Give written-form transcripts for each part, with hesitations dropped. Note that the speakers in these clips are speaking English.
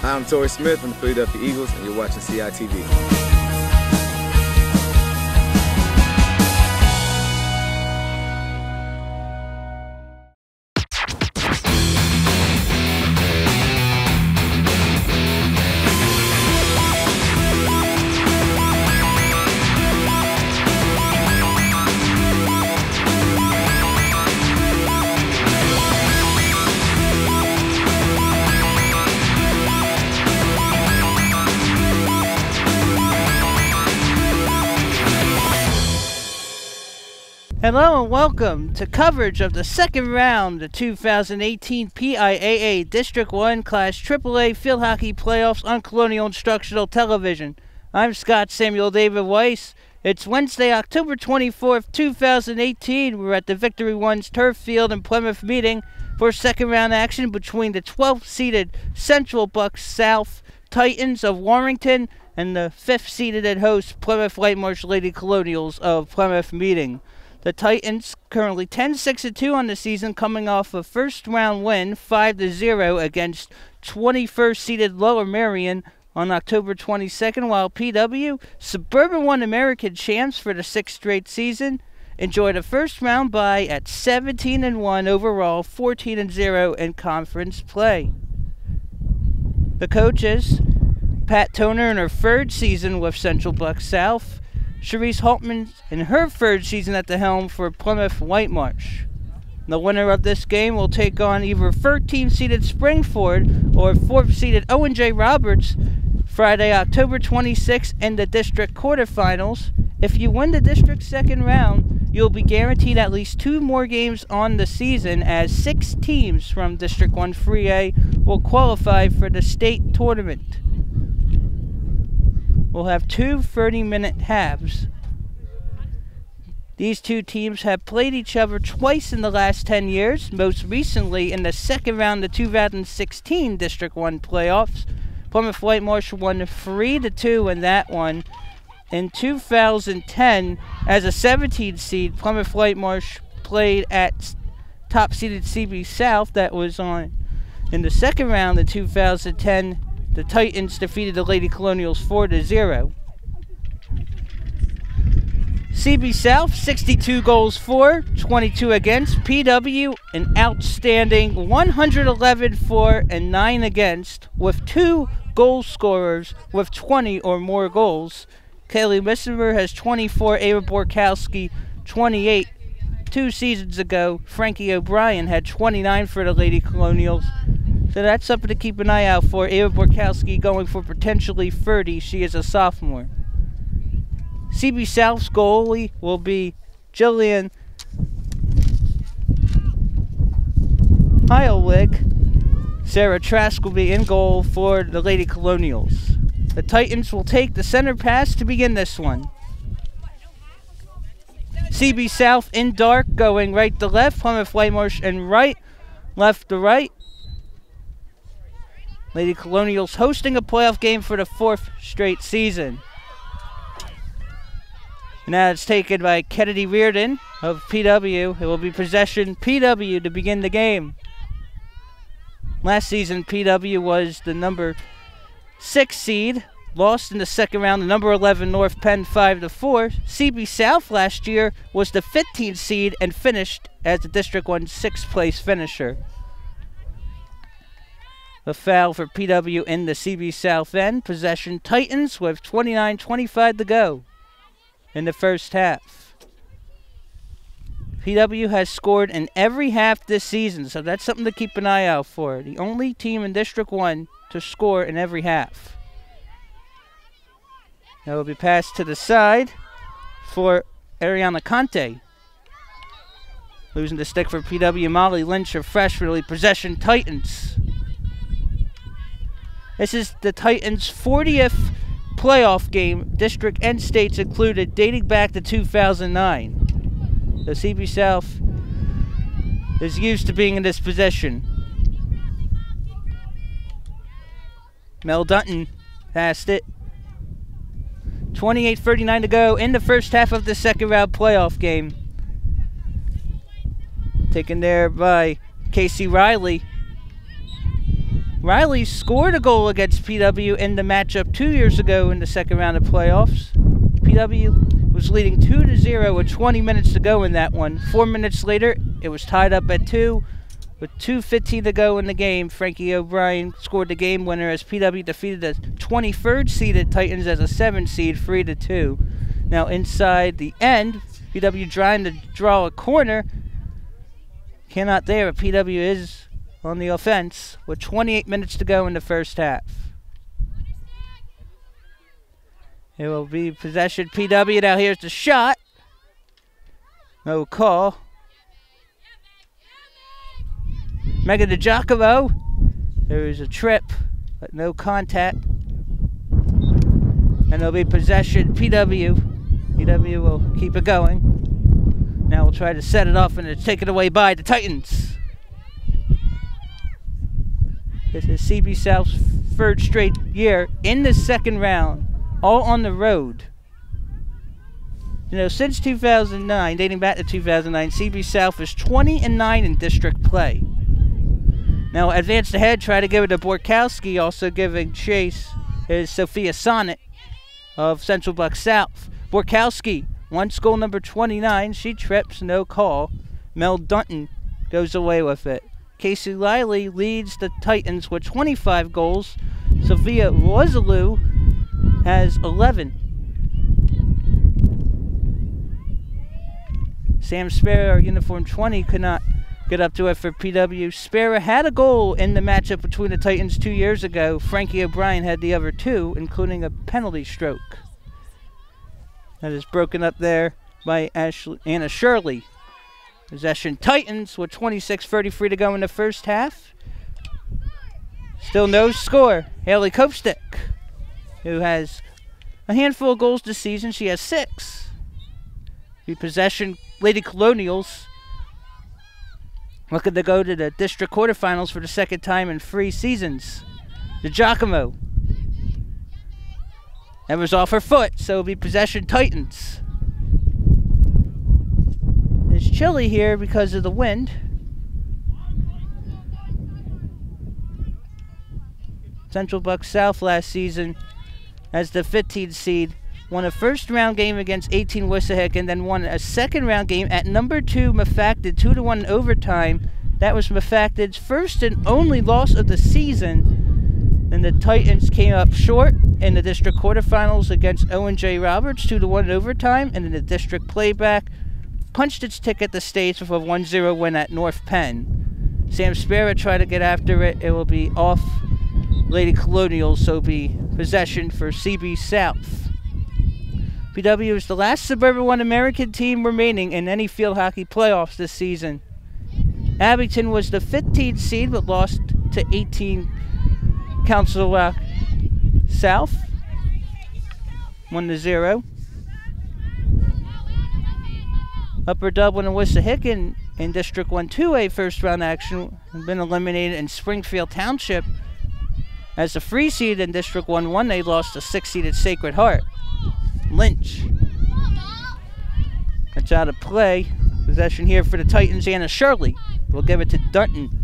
I'm Torrey Smith from the Philadelphia Eagles, and you're watching CITV. Hello and welcome to coverage of the second round of the 2018 PIAA District 1 Class AAA Field Hockey Playoffs on Colonial Instructional Television. I'm Scott Samuel David Weiss. It's Wednesday, October 24th, 2018. We're at the Victory One's Turf Field in Plymouth meeting for second round action between the 12th seeded Central Bucks South Titans of Warrington and the 5th seeded and host Plymouth Whitemarsh Lady Colonials of Plymouth meeting. The Titans currently 10-6-2 on the season, coming off a first-round win 5-0 against 21st seeded Lower Merion on October 22nd, while PW, Suburban One American champs for the 6th straight season, enjoyed a first-round bye at 17-1 overall, 14-0 in conference play. The coaches, Pat Toner in her third season with Central Bucks South, Cherise Holtman in her third season at the helm for Plymouth Whitemarsh. The winner of this game will take on either 13th-seeded Springford or 4th-seeded Owen J. Roberts Friday, October 26th in the district quarterfinals. If you win the district second round, you'll be guaranteed at least 2 more games on the season, as 6 teams from District 1 3A will qualify for the state tournament. We'll have 2 30-minute halves. These 2 teams have played each other twice in the last 10 years, most recently in the second round of the 2016 District 1 playoffs. Plymouth Whitemarsh won 3-2 in that one. In 2010, as a 17th seed, Plymouth Whitemarsh played at top-seeded CB South that was on. In the second round in 2010, the Titans defeated the Lady Colonials 4-0. CB South, 62 goals for, 22 against. PW, an outstanding 111 for and 9 against, with 2 goal scorers with 20 or more goals. Kaylee Missimer has 24, Ava Borkowski 28. 2 seasons ago, Frankie O'Brien had 29 for the Lady Colonials. So that's something to keep an eye out for. Ava Borkowski going for potentially 30. She is a sophomore. CB South's goalie will be Jillian Heilwig. Sarah Trask will be in goal for the Lady Colonials. The Titans will take the center pass to begin this one. CB South in dark, going right to left. Plymouth Whitemarsh and right, left to right. Lady Colonials hosting a playoff game for the 4th straight season. Now it's taken by Kennedy Reardon of PW. It will be possession PW to begin the game. Last season, PW was the number 6 seed, lost in the second round to number 11 North Penn 5-4. CB South last year was the 15th seed and finished as the District 1 6th place finisher. A foul for PW in the CB South end. Possession Titans with 29:25 to go in the first half. PW has scored in every half this season, so that's something to keep an eye out for. The only team in District 1 to score in every half. That will be passed to the side for Ariana Conte. Losing the stick for PW, Molly Lynch of freshman. Possession Titans. This is the Titans' 40th playoff game, district and states included, dating back to 2009. The CB South is used to being in this position. Mel Dutton passed it. 28:39 to go in the first half of the second round playoff game. Taken there by Casey Riley. Riley scored a goal against PW in the matchup 2 years ago in the second round of playoffs. PW was leading 2-0 with 20 minutes to go in that one. 4 minutes later, it was tied up at 2. With 2:15 to go in the game, Frankie O'Brien scored the game winner as PW defeated the 23rd seeded Titans as a 7 seed, 3-2. Now inside the end, PW trying to draw a corner. Cannot there, but PW is on the offense with 28 minutes to go in the first half. It will be possession PW. Now here's the shot. No call. Mega to Giacomo. There is a trip, but no contact. And it'll be possession PW. PW will keep it going. Now we'll try to set it off and it's taken away by the Titans. This is CB South's third straight year in the second round, all on the road. You know, since 2009, dating back to 2009, CB South is 20-9 in district play. Now, advanced ahead, try to give it to Borkowski. Also giving chase is Sophia Sonnet of Central Buck South. Borkowski, once goal number 29. She trips, no call. Mel Dunton goes away with it. Casey Liley leads the Titans with 25 goals. Sophia Rosalou has 11. Sam Sparrow, uniform 20, could not get up to it for PW. Sparrow had a goal in the matchup between the Titans 2 years ago. Frankie O'Brien had the other 2, including a penalty stroke. That is broken up there by Anna Shirley. Possession Titans with 26:33 to go in the first half. Still no score. Haley Kopstick, who has a handful of goals this season. She has 6. The possession Lady Colonials looking to go to the district quarterfinals for the second time in 3 seasons. The Giacomo. That was off her foot, so it'll be possession Titans. It's chilly here because of the wind. Central Buck South last season as the 15th seed won a first round game against 18 Wissahick and then won a second round game at number 2 Mafacted 2-1 in overtime. That was Mafacted's first and only loss of the season. And the Titans came up short in the district quarterfinals against Owen J. Roberts 2-1 in overtime, and in the district playback punched its ticket to states with a 1-0 win at North Penn. Sam Sparrow tried to get after it. It will be off Lady Colonials, so be possession for CB South. PW is the last Suburban 1 American team remaining in any field hockey playoffs this season. Abington was the 15th seed but lost to 18 Council Rock South, 1-0. Upper Dublin and Wissahickon in District 1 2A first round action have been eliminated in Springfield Township. As the 3 seed in District 1-1, they lost to 6 seeded Sacred Heart. Lynch. That's out of play. Possession here for the Titans. Anna Shirley will give it to Dunton.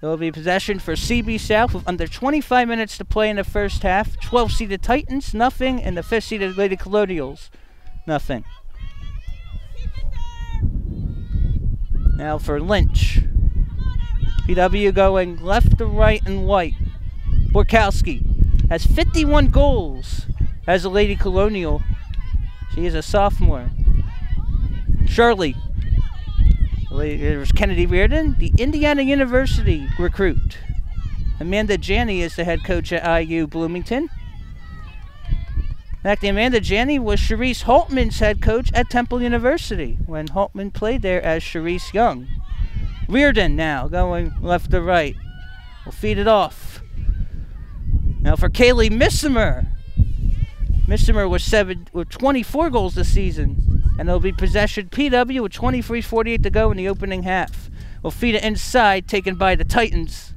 There will be possession for CB South with under 25 minutes to play in the first half. 12-seeded Titans, nothing, and the 5th-seeded Lady Colonials, nothing. Now for Lynch. PW going left to right and white. Borkowski has 51 goals as a Lady Colonial. She is a sophomore. Shirley. There's Kennedy Reardon, the Indiana University recruit. Amanda Janney is the head coach at IU Bloomington. In fact, Amanda Janney was Sharice Holtman's head coach at Temple University when Holtman played there as Sharice Young. Reardon now going left to right. We'll feed it off. Now for Kaylee Missimer. Missimer with 24 goals this season. And it'll be possession PW with 23:48 to go in the opening half. We'll feed it inside, taken by the Titans,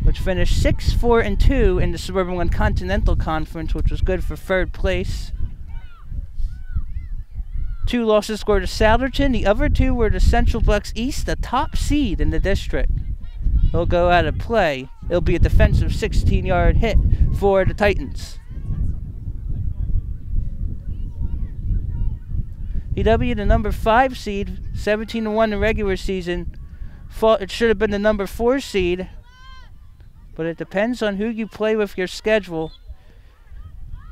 which finished 6-4-2 in the Suburban 1 Continental Conference, which was good for 3rd place. 2 losses scored to Souderton. The other 2 were to Central Bucks East, the top seed in the district. They'll go out of play. It'll be a defensive 16-yard hit for the Titans. PW, the number 5 seed, 17-1 in the regular season. Thought it should have been the number 4 seed, but it depends on who you play with your schedule.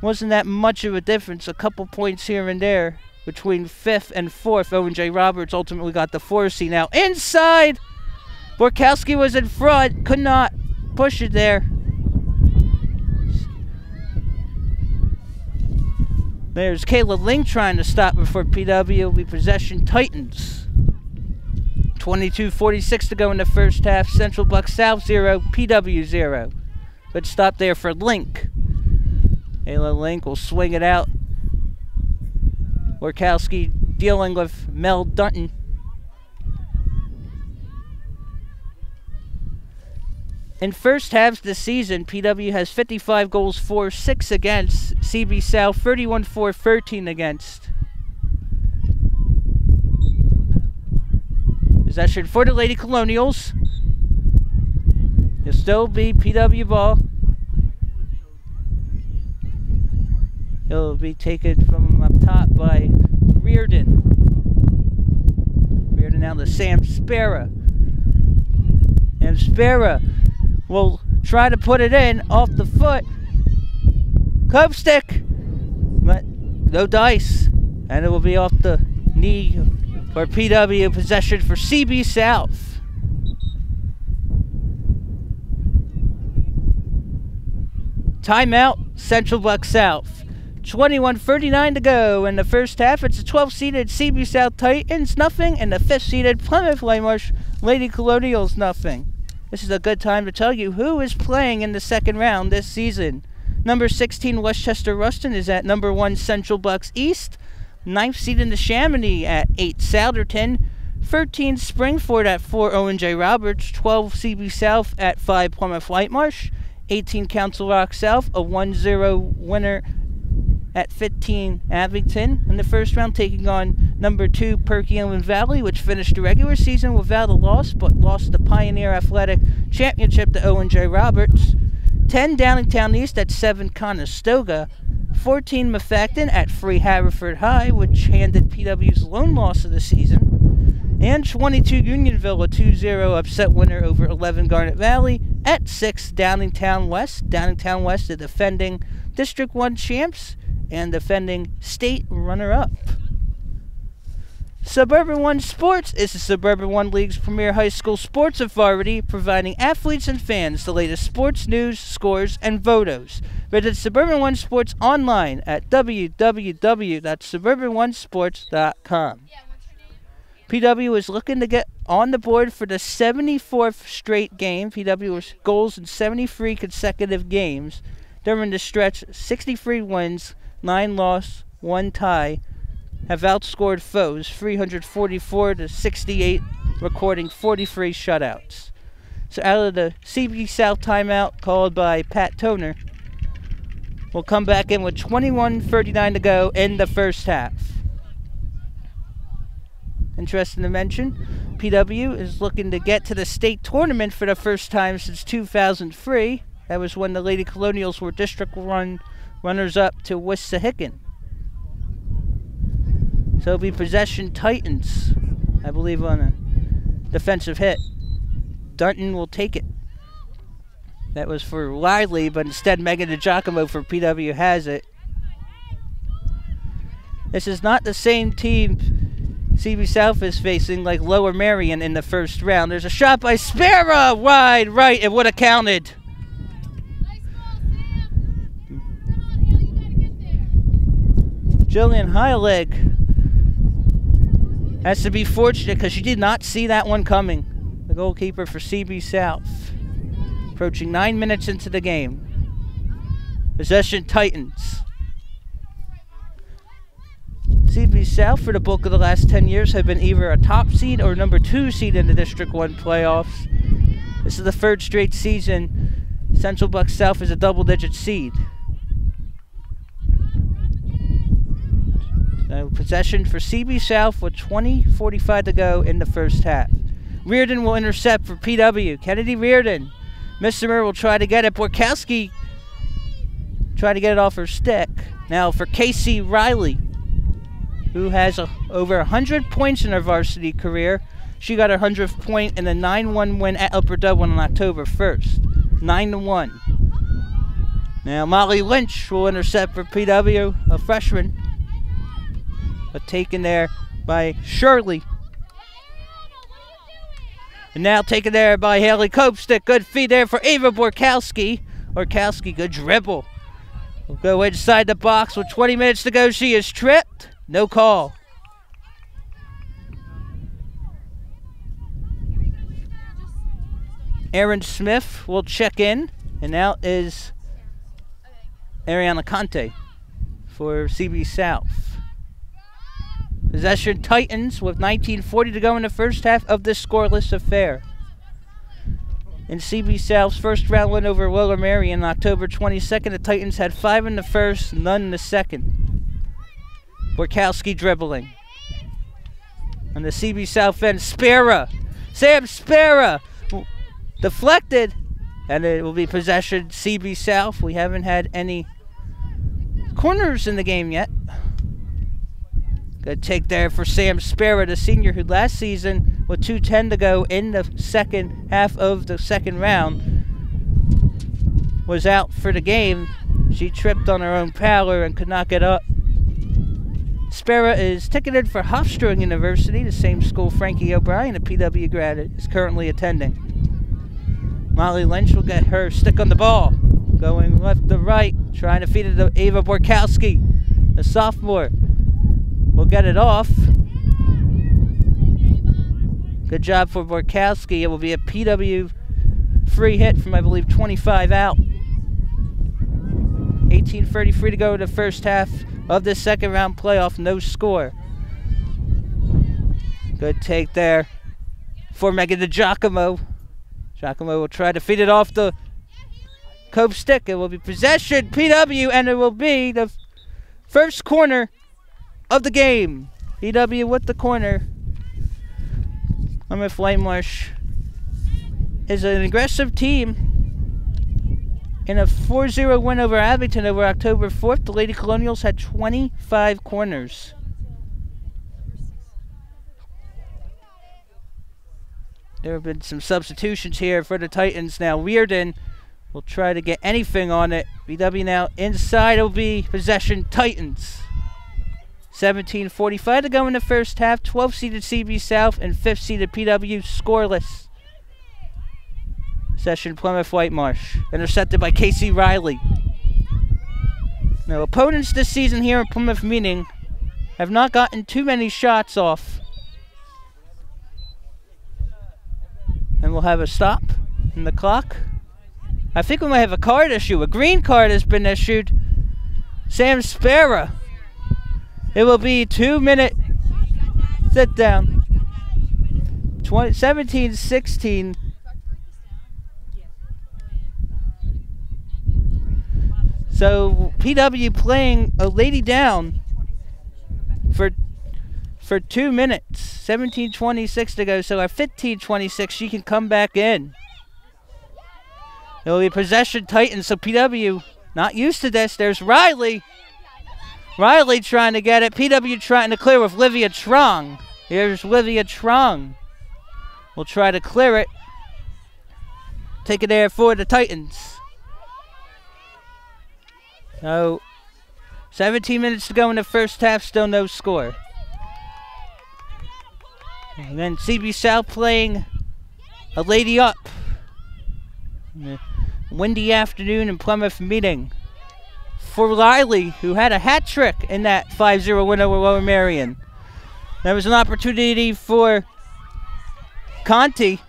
Wasn't that much of a difference, a couple points here and there between 5th and 4th. Owen J. Roberts ultimately got the 4 seed. Now inside, Borkowski was in front, could not push it there. There's Kayla Link trying to stop before PW will be possession Titans. 22:46 to go in the first half. Central Bucks South 0, PW 0. Good stop there for Link. Kayla Link will swing it out. Borkowski dealing with Mel Dunton. In first halves this season, PW has 55 goals for, 6 against. CB South 31 for, 13 against. Possession for the Lady Colonials. It'll still be PW ball. It'll be taken from up top by Reardon. Reardon now to Sam Spera. And Spera will try to put it in off the foot. Cove stick, but no dice. And it will be off the knee for PW. Possession for CB South. Timeout, Central Bucks South. 21:39 to go in the first half. It's a 12-seeded CB South Titans, nothing, and the 5th-seeded Plymouth Whitemarsh Lady Colonials, nothing. This is a good time to tell you who is playing in the second round this season. Number 16 Westchester Ruston is at number 1 Central Bucks East. 9th seed in the Chamonix at 8 Souderton. 13 Springford at 4 Owen J. Roberts. 12 CB South at 5 Plymouth Whitemarsh. 18 Council Rock South, a 1-0 winner at 15 Abington. In the first round, taking on number 2 Perkiomen Valley, which finished the regular season without a loss, but lost the Pioneer Athletic Championship to Owen J. Roberts. 10 Downingtown East at 7 Conestoga. 14 Mafacton at 3 Haverford High, which handed PW's lone loss of the season. And 22 Unionville, a 2-0 upset winner over 11 Garnet Valley at 6 Downingtown West. Downingtown West, the defending District 1 champs and defending state runner-up. Suburban One Sports is the Suburban One League's premier high school sports authority, providing athletes and fans the latest sports news, scores, and photos. Visit Suburban One Sports online at www.suburban1sports.com. PW is looking to get on the board for the 74th straight game. PW has goals in 73 consecutive games. During the stretch, 63 wins, 9 losses, 1 tie, have outscored foes 344 to 68, recording 43 shutouts. So out of the CB South timeout called by Pat Toner, we'll come back in with 21:39 to go in the first half. Interesting to mention, PW is looking to get to the state tournament for the first time since 2003. That was when the Lady Colonials were District 1 runners-up to Wissahickon. So it'll be possession Titans, I believe, on a defensive hit. Dunton will take it. That was for Lively, but instead Megan DiGiacomo for PW has it. This is not the same team CB South is facing like Lower Marion in the first round. There's a shot by Spera, wide right, it would have counted. Jillian Heilig has to be fortunate because she did not see that one coming. The goalkeeper for CB South. Approaching 9 minutes into the game. Possession Titans. CB South for the bulk of the last 10 years have been either a top seed or number 2 seed in the District 1 playoffs. This is the 3rd straight season Central Bucks South is a double-digit seed. So possession for CB South with 20:45 to go in the first half. Reardon will intercept for PW. Kennedy Reardon. Missimer will try to get it. Borkowski try to get it off her stick. Now for Casey Riley, who has over 100 points in her varsity career. She got her 100th point in the 9-1 win at Upper Dublin on October 1st. 9-1. Now Molly Lynch will intercept for PW, a freshman. But taken there by Shirley. And now taken there by Haley Copestick. Good feed there for Ava Borkowski. Borkowski, good dribble. We'll go inside the box with 20 minutes to go. She is tripped. No call. Aaron Smith will check in. And now is Ariana Conte for CB South. Possession Titans with 19:40 to go in the first half of this scoreless affair. In CB South's first round win over Lower Merion on October 22nd, the Titans had 5 in the first, none in the second. Borkowski dribbling. On the CB South end, Spera. Sam Spera deflected, and it will be possession CB South. We haven't had any corners in the game yet. Good take there for Sam Spera, the senior who last season, with 2:10 to go in the second half of the second round, was out for the game. She tripped on her own power and could not get up. Spera is ticketed for Hofstra University, the same school Frankie O'Brien, a PW grad, is currently attending. Molly Lynch will get her stick on the ball. Going left to right, trying to feed it to Ava Borkowski, the sophomore. Will get it off. Good job for Borkowski. It will be a PW free hit from, I believe, 25 out. 18:33 to go in the first half of the second round playoff. No score. Good take there for Megan DiGiacomo. Giacomo will try to feed it off the Cove stick. It will be possession PW, and it will be the first corner of the game. PW with the corner. Plymouth Whitemarsh is an aggressive team. In a 4-0 win over Abington over October 4th, the Lady Colonials had 25 corners. There have been some substitutions here for the Titans now. Reardon will try to get anything on it. BW now inside. It will be possession Titans. 17:45 to go in the first half. 12-seeded CB South and 5th-seeded PW scoreless. Possession Plymouth Whitemarsh. Intercepted by Casey Riley. Now, opponents this season here in Plymouth meeting have not gotten too many shots off. And we'll have a stop in the clock. I think we might have a card issue. A green card has been issued. Sam Spera. It will be 2-minute sit down. 17-16. So PW playing a lady down for 2 minutes. 17:26 to go. So at 15:26 she can come back in. It will be possession Titans. So PW not used to this. There's Riley. Riley trying to get it. PW trying to clear with Livia Trong. Here's Livia Trong. We'll try to clear it. Take it there for the Titans. So 17 minutes to go in the first half. Still no score. And then CB South playing a lady up. Windy afternoon in Plymouth meeting. For Riley, who had a hat trick in that 5-0 win over Lower Merion. There was an opportunity for Conti.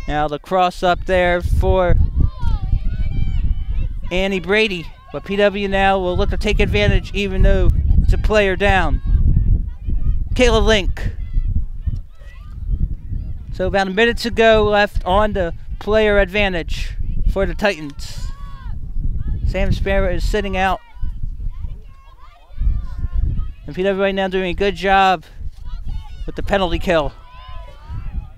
Now the cross up there for Annie Brady. But PW now will look to take advantage even though it's a player down. Kayla Link. So about a minute to go left on the player advantage for the Titans. Sam Spera is sitting out. And PW right now doing a good job with the penalty kill.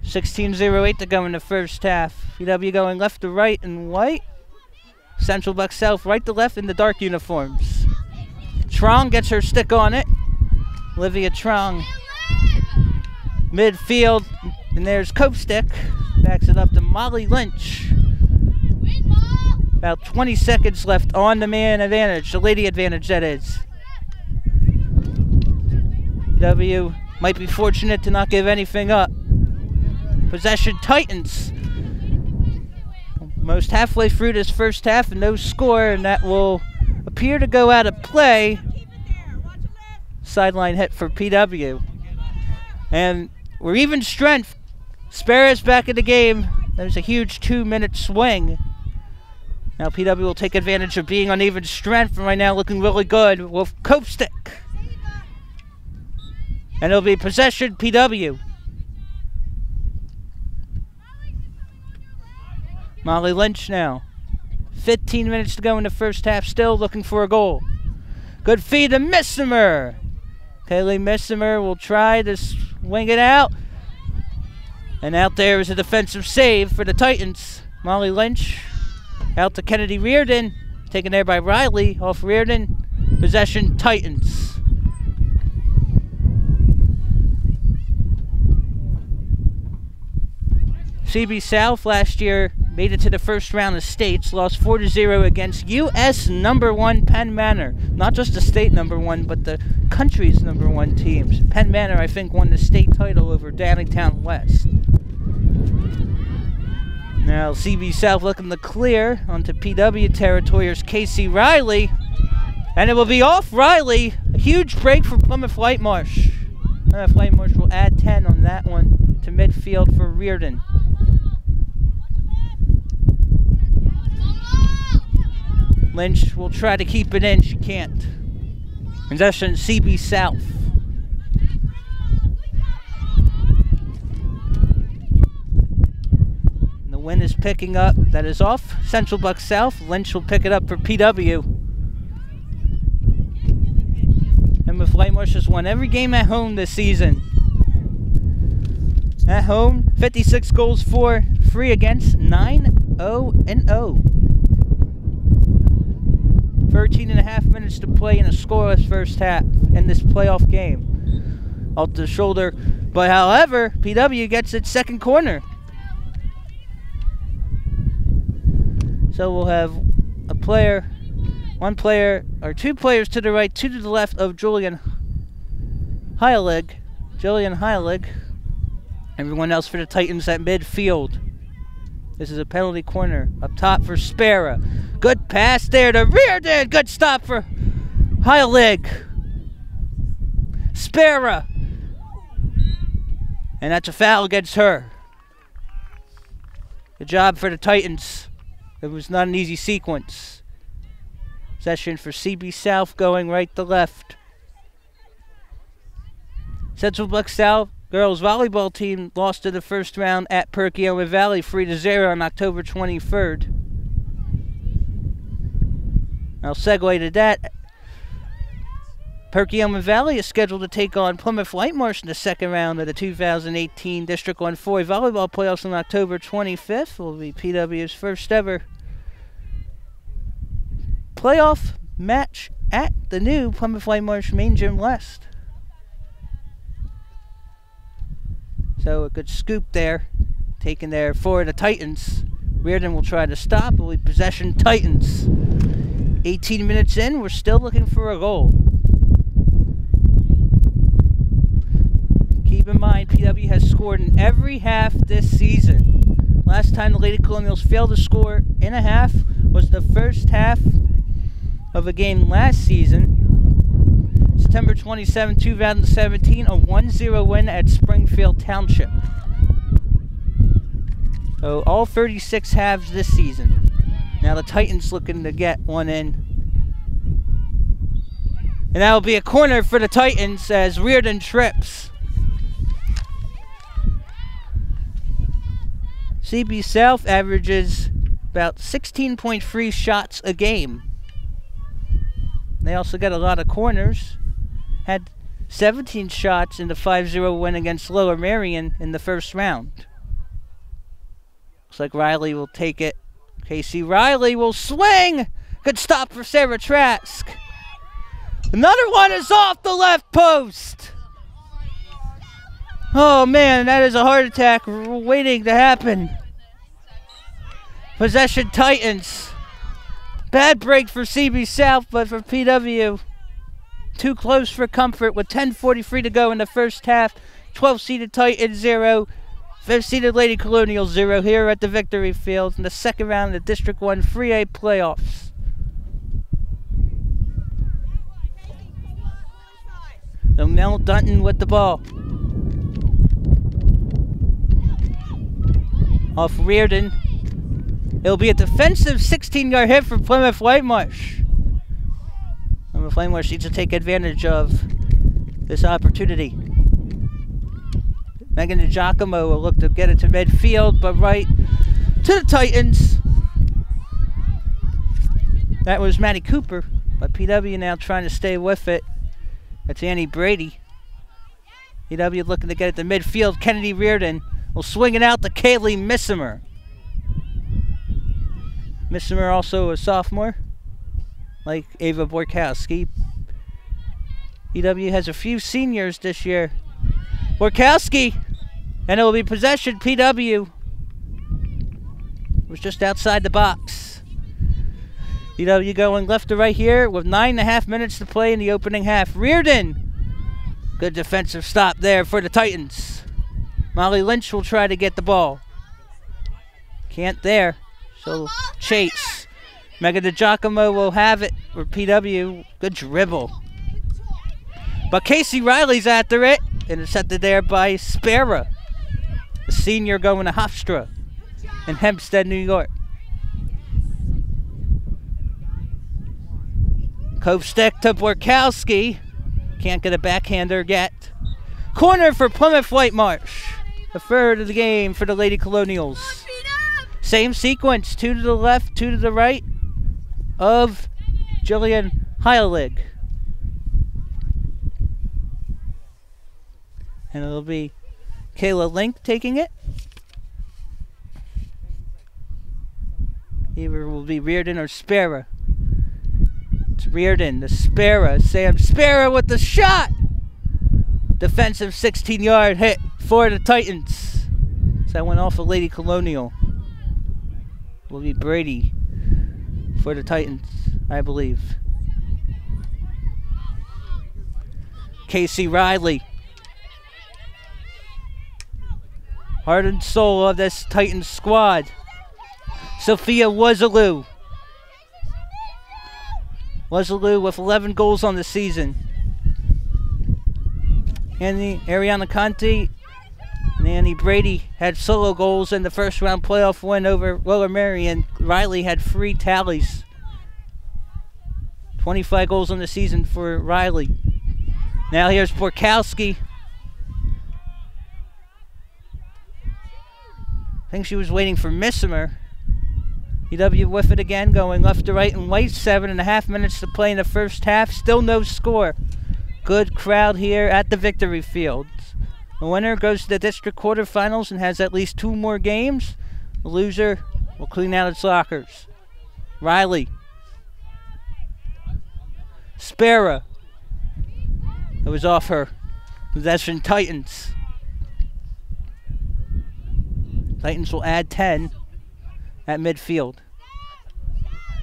16:08 to go in the first half. PW going left to right in white. Central Bucks South right to left in the dark uniforms. Trong gets her stick on it. Olivia Trong. Midfield. And there's Copestick. Backs it up to Molly Lynch. About 20 seconds left on the man advantage. The lady advantage, that is. PW might be fortunate to not give anything up. Possession Titans. Most halfway through this first half and no score, and that will appear to go out of play. Sideline hit for PW. And we're even strength. Sparrow's back in the game. There's a huge 2-minute swing. Now PW will take advantage of being on even strength, and right now looking really good with Copestick. And it'll be possession PW. Molly Lynch now. 15 minutes to go in the first half, still looking for a goal. Good feed to Missimer. Kaylee Missimer will try to swing it out. And out there is a defensive save for the Titans. Molly Lynch out to Kennedy Reardon. Taken there by Riley off Reardon. Possession Titans. CB South last year made it to the first round of states, lost 4-0 against U.S. #1 Penn Manor. Not just the state #1, but the country's #1 teams. Penn Manor, I think, won the state title over Downingtown West. Now CB South looking to clear onto PW territory is Casey Riley. And it will be off Riley. A huge break for Plymouth Whitemarsh. Plymouth Whitemarsh will add 10 on that one to midfield for Reardon. Lynch will try to keep it in. She can't. Possession CB South. And the wind is picking up. That is off Central Bucks South. Lynch will pick it up for PW. And with Whitemarsh has won every game at home this season. At home, 56 goals for, 3 against, 9-0-0. 13.5 minutes to play in a scoreless first half in this playoff game. Off the shoulder. But however, PW gets its second corner. So we'll have a player, one player, or 2 players to the right, 2 to the left of Julian Heilig. Everyone else for the Titans at midfield. This is a penalty corner. Up top for Sparrow. Good pass there to Reardon. Good stop for Heilig. Sparrow. And that's a foul against her. Good job for the Titans. It was not an easy sequence. Possession for CB South going right to left. Central Bucks South girls volleyball team lost in the first round at Perkiomen Valley 3-0 on October 23rd. I'll segue to that. Perkiomen Valley is scheduled to take on Plymouth Whitemarsh in the second round of the 2018 District 1-4 volleyball playoffs on October 25th. It will be PW's first ever playoff match at the new Plymouth Whitemarsh Main Gym West. So a good scoop there, taken there for the Titans. Reardon will try to stop. It will be possession Titans. 18 minutes in, we're still looking for a goal. Keep in mind, PW has scored in every half this season. Last time the Lady Colonials failed to score in a half was the first half of a game last season. September 27, 2017, a 1-0 win at Springfield Township. So all 36 halves this season. Now the Titans looking to get one in. And that will be a corner for the Titans as Reardon trips. CB South averages about 16.3 shots a game. They also got a lot of corners. Had 17 shots in the 5-0 win against Lower Merion in the first round. Looks like Riley will take it. Casey Riley will swing. Good stop for Sarah Trask. Another one is off the left post. Oh man, that is a heart attack waiting to happen. Possession Titans. Bad break for CB South, but for PW, too close for comfort with 10:43 to go in the first half. 12-seeded Titans 0, 5th-seeded Lady Colonials 0 here at the Victory Field in the second round of the District 1 3A playoffs. So Mel Dunton with the ball. Off Reardon. It'll be a defensive 16-yard hit for Plymouth Whitemarsh. Plymouth Whitemarsh needs to take advantage of this opportunity. Megan DiGiacomo will look to get it to midfield, but right to the Titans. That was Maddie Cooper, but PW now trying to stay with it. That's Annie Brady. PW looking to get it to midfield. Kennedy Reardon will swing it out to Kaylee Missimer. Missimer also a sophomore, like Ava Borkowski. PW has a few seniors this year. Borkowski, and it will be possession. PW was just outside the box. PW going left to right here with 9.5 minutes to play in the opening half. Reardon, good defensive stop there for the Titans. Molly Lynch will try to get the ball. Can't there, so chase. Megan DiGiacomo will have it for PW. Good dribble. But Casey Riley's after it. Intercepted there by Sparrow, the senior going to Hofstra in Hempstead, New York. Cove stick to Borkowski. Can't get a backhander yet. Corner for Plymouth Whitemarsh. The third of the game for the Lady Colonials. Same sequence, 2 to the left, 2 to the right of Jillian Heilig. And it'll be Kayla Link taking it. Either will be Reardon or Sparrow. It's Reardon, the Sparrow. Sam Sparrow with the shot. Defensive 16-yard hit for the Titans. So that went off of Lady Colonial. Will be Brady for the Titans, I believe. Casey Riley. Heart and soul of this Titans squad. Sophia Wazaloo. Wazaloo with 11 goals on the season. Ariana Conti and Annie Brady had solo goals in the first round playoff win over Lower Merion. Riley had 3 tallies. 25 goals on the season for Riley. Now here's Borkowski. I think she was waiting for Missimer. EW with it again, going left to right and right. 7.5 minutes to play in the first half. Still no score. Good crowd here at the Victory Field. The winner goes to the district quarterfinals and has at least 2 more games. The loser will clean out its lockers. Riley. Sparrow. It was off her. Possession Titans. Titans will add 10 at midfield.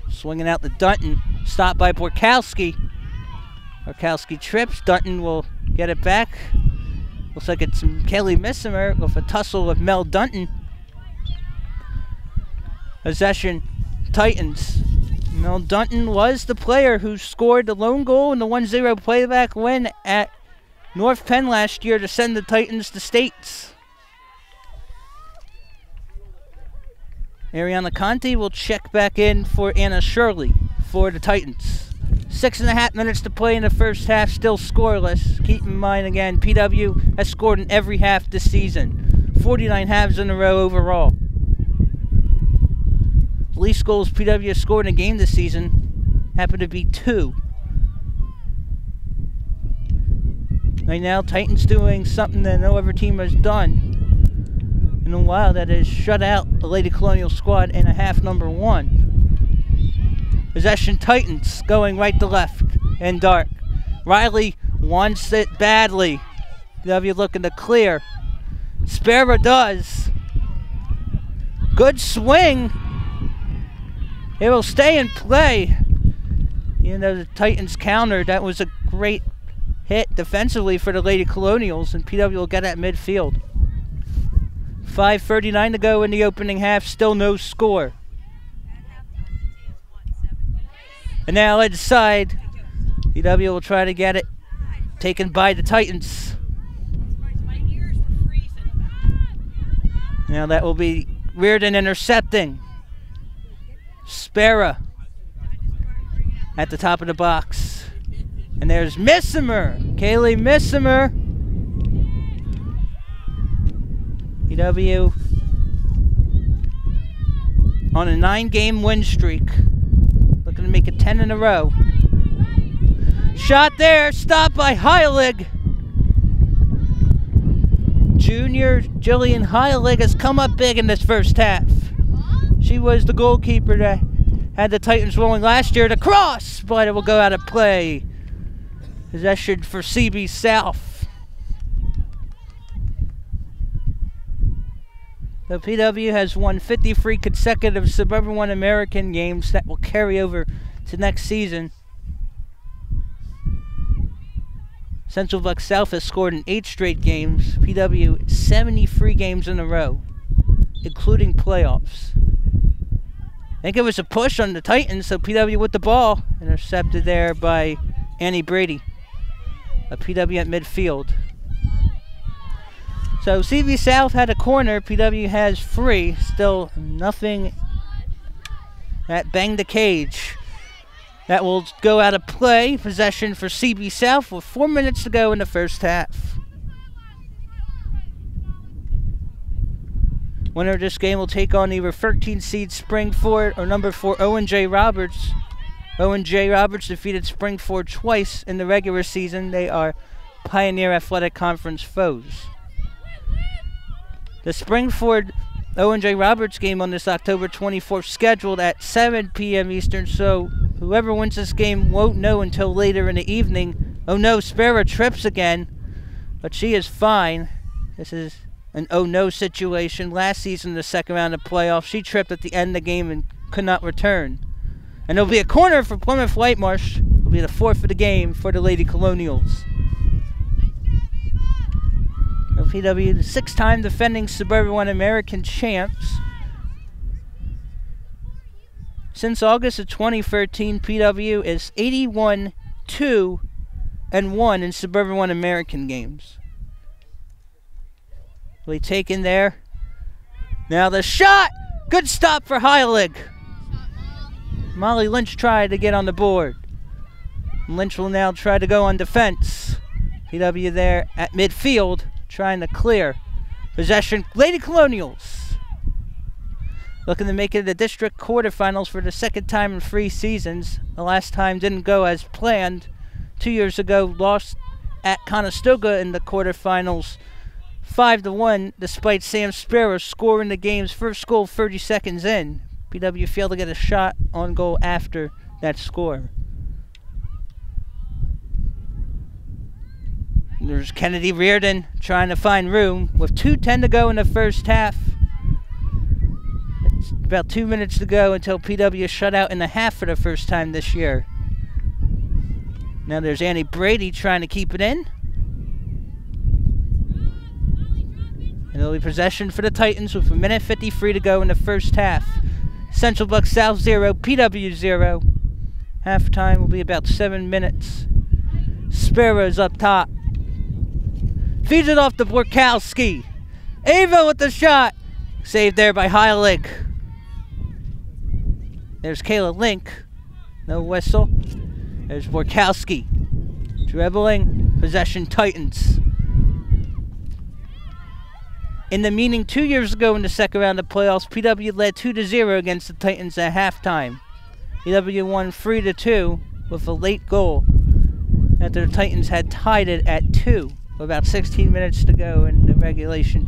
Swinging out to Dunton. Stopped by Borkowski. Borkowski trips. Dunton will get it back. Looks like it's Kelly Missimer with a tussle with Mel Dunton. Possession Titans. Mel Dunton was the player who scored the lone goal in the 1-0 playback win at North Penn last year to send the Titans to states. Ariana Conti will check back in for Anna Shirley for the Titans. 6.5 minutes to play in the first half, still scoreless. Keep in mind again, PW has scored in every half this season. 49 halves in a row overall. The least goals PW has scored in a game this season happen to be 2. Right now, Titans doing something that no other team has done in a while. That is shut out the Lady Colonial squad in a half number 1. Possession Titans going right to left and dark. Riley wants it badly. PW looking to clear. Sparrow does. Good swing. It will stay in play. You know, the Titans countered. That was a great hit defensively for the Lady Colonials, and PW will get at midfield. 5:39 to go in the opening half. Still no score. And now inside, PW will try to get it taken by the Titans. Now that will be Reardon intercepting. Sparrow at the top of the box. And there's Missimer. Kaylee Missimer. PW on a 9-game win streak. Looking to make it 10 in a row. Shot there. Stopped by Heilig. Junior Jillian Heilig has come up big in this first half. She was the goalkeeper that had the Titans rolling last year. The cross, but it will go out of play. Possession for CB South. The PW has won 53 consecutive Suburban 1 American games that will carry over to next season. Central Buck South has scored in 8 straight games. PW 73 games in a row, including playoffs. I think it was a push on the Titans, so PW with the ball. Intercepted there by Annie Brady. A PW at midfield. So CB South had a corner. PW has 3. Still nothing. That banged the cage. That will go out of play. Possession for CB South with 4 minutes to go in the first half. Winner of this game will take on either 13 seed Springford or number 4 Owen J. Roberts. Owen J. Roberts defeated Springford twice in the regular season. They are Pioneer Athletic Conference foes. The Springford Owen J. Roberts game on this October 24th scheduled at 7 p.m. Eastern, so whoever wins this game won't know until later in the evening. Oh no, Sparrow trips again, but she is fine. This is an oh no situation. Last season in the second round of playoffs, she tripped at the end of the game and could not return. And there'll be a corner for Plymouth Whitemarsh. It'll be the 4th of the game for the Lady Colonials. PW, the 6-time defending Suburban 1 American champs. Since August of 2013, PW is 81-2-1 in Suburban 1 American games. Will be taken there. Now the shot! Good stop for Heilig. Molly Lynch tried to get on the board. Lynch will now try to go on defense. PW there at midfield, trying to clear. Possession, Lady Colonials. Looking to make it to the district quarterfinals for the 2nd time in 3 seasons. The last time didn't go as planned. 2 years ago, lost at Conestoga in the quarterfinals 5-1, despite Sam Sparrow scoring the game's first goal 30 seconds in. PW failed to get a shot on goal after that score. There's Kennedy Reardon trying to find room with 2:10 to go in the first half. It's about 2 minutes to go until PW is shut out in the half for the first time this year. Now there's Annie Brady trying to keep it in. And it'll be possession for the Titans with 1:53 to go in the first half. Central Buck South 0, PW 0. Halftime will be about 7 minutes. Sparrow's up top. Feeds it off to Borkowski. Ava with the shot. Saved there by Heilig. There's Kayla Link. No whistle. There's Borkowski. Dribbling. Possession Titans. In the meaning 2 years ago in the second round of playoffs, PW led 2-0 against the Titans at halftime. PW won 3-2 with a late goal. after the Titans had tied it at 2 with about 16 minutes to go in the regulation.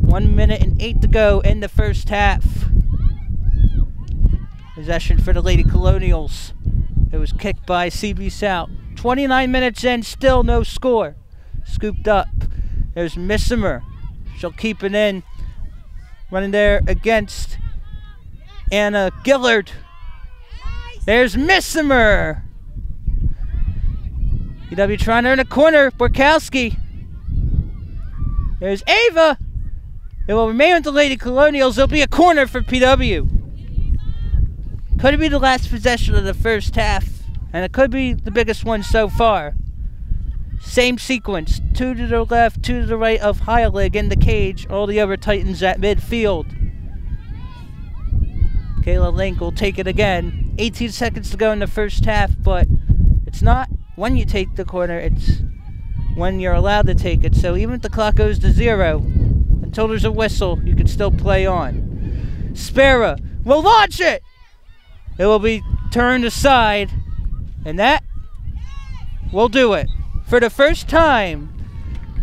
1 minute and 8 to go in the first half. Possession for the Lady Colonials. It was kicked by CB South. 29 minutes in, still no score. Scooped up. There's Missimer. She'll keep it in. Running there against Anna Gillard. There's Missimer. PW trying to earn a corner. Borkowski. There's Ava. It will remain with the Lady Colonials. It'll be a corner for PW. Could be the last possession of the first half. And it could be the biggest one so far. Same sequence. 2 to the left, 2 to the right of Heilig in the cage. All the other Titans at midfield. Kayla Link will take it again. 18 seconds to go in the first half, but it's not when you take the corner, it's when you're allowed to take it. So even if the clock goes to 0, until there's a whistle, you can still play on. Spera will launch it! It will be turned aside, and that will do it. For the first time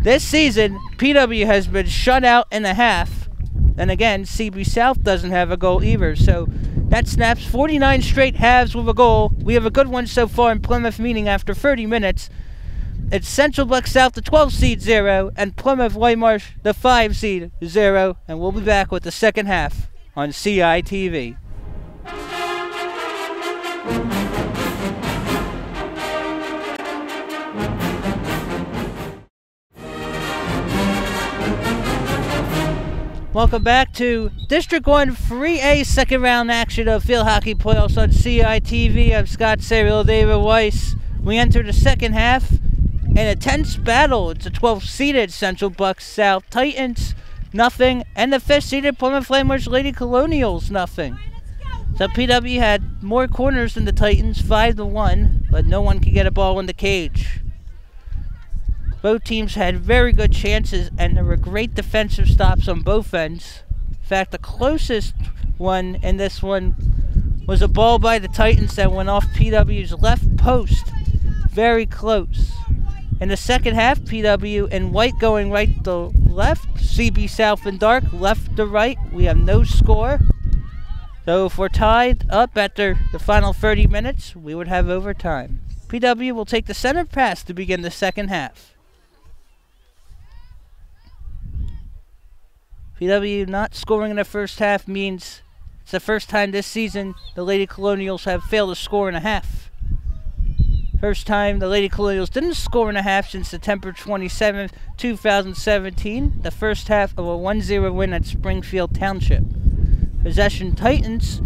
this season, PW has been shut out in a half. And again, CB South doesn't have a goal either. So that snaps 49 straight halves with a goal. We have a good one so far in Plymouth, meaning after 30 minutes. It's Central Buck South, the 12 seed 0, and Plymouth Whitemarsh, the 5 seed 0. And we'll be back with the second half on CITV. Welcome back to District 1 3A second round action of field hockey playoffs on CITV. I'm Scott Samuel David Weiss. We enter the second half in a tense battle. It's a 12-seeded Central Bucks South Titans, nothing, and the 5th-seeded Plymouth Whitemarsh Lady Colonials, nothing. So PW had more corners than the Titans, 5-1, but no one could get a ball in the cage. Both teams had very good chances, and there were great defensive stops on both ends. In fact, the closest one in this one was a ball by the Titans that went off PW's left post. Very close. In the second half, PW in white going right to left. CB South in dark, left to right. We have no score. So if we're tied up after the final 30 minutes, we would have overtime. PW will take the center pass to begin the second half. PW not scoring in the first half means it's the first time this season the Lady Colonials have failed to score in a half. First time the Lady Colonials didn't score in a half since September 27th, 2017. The first half of a 1-0 win at Springfield Township. Possession Titans,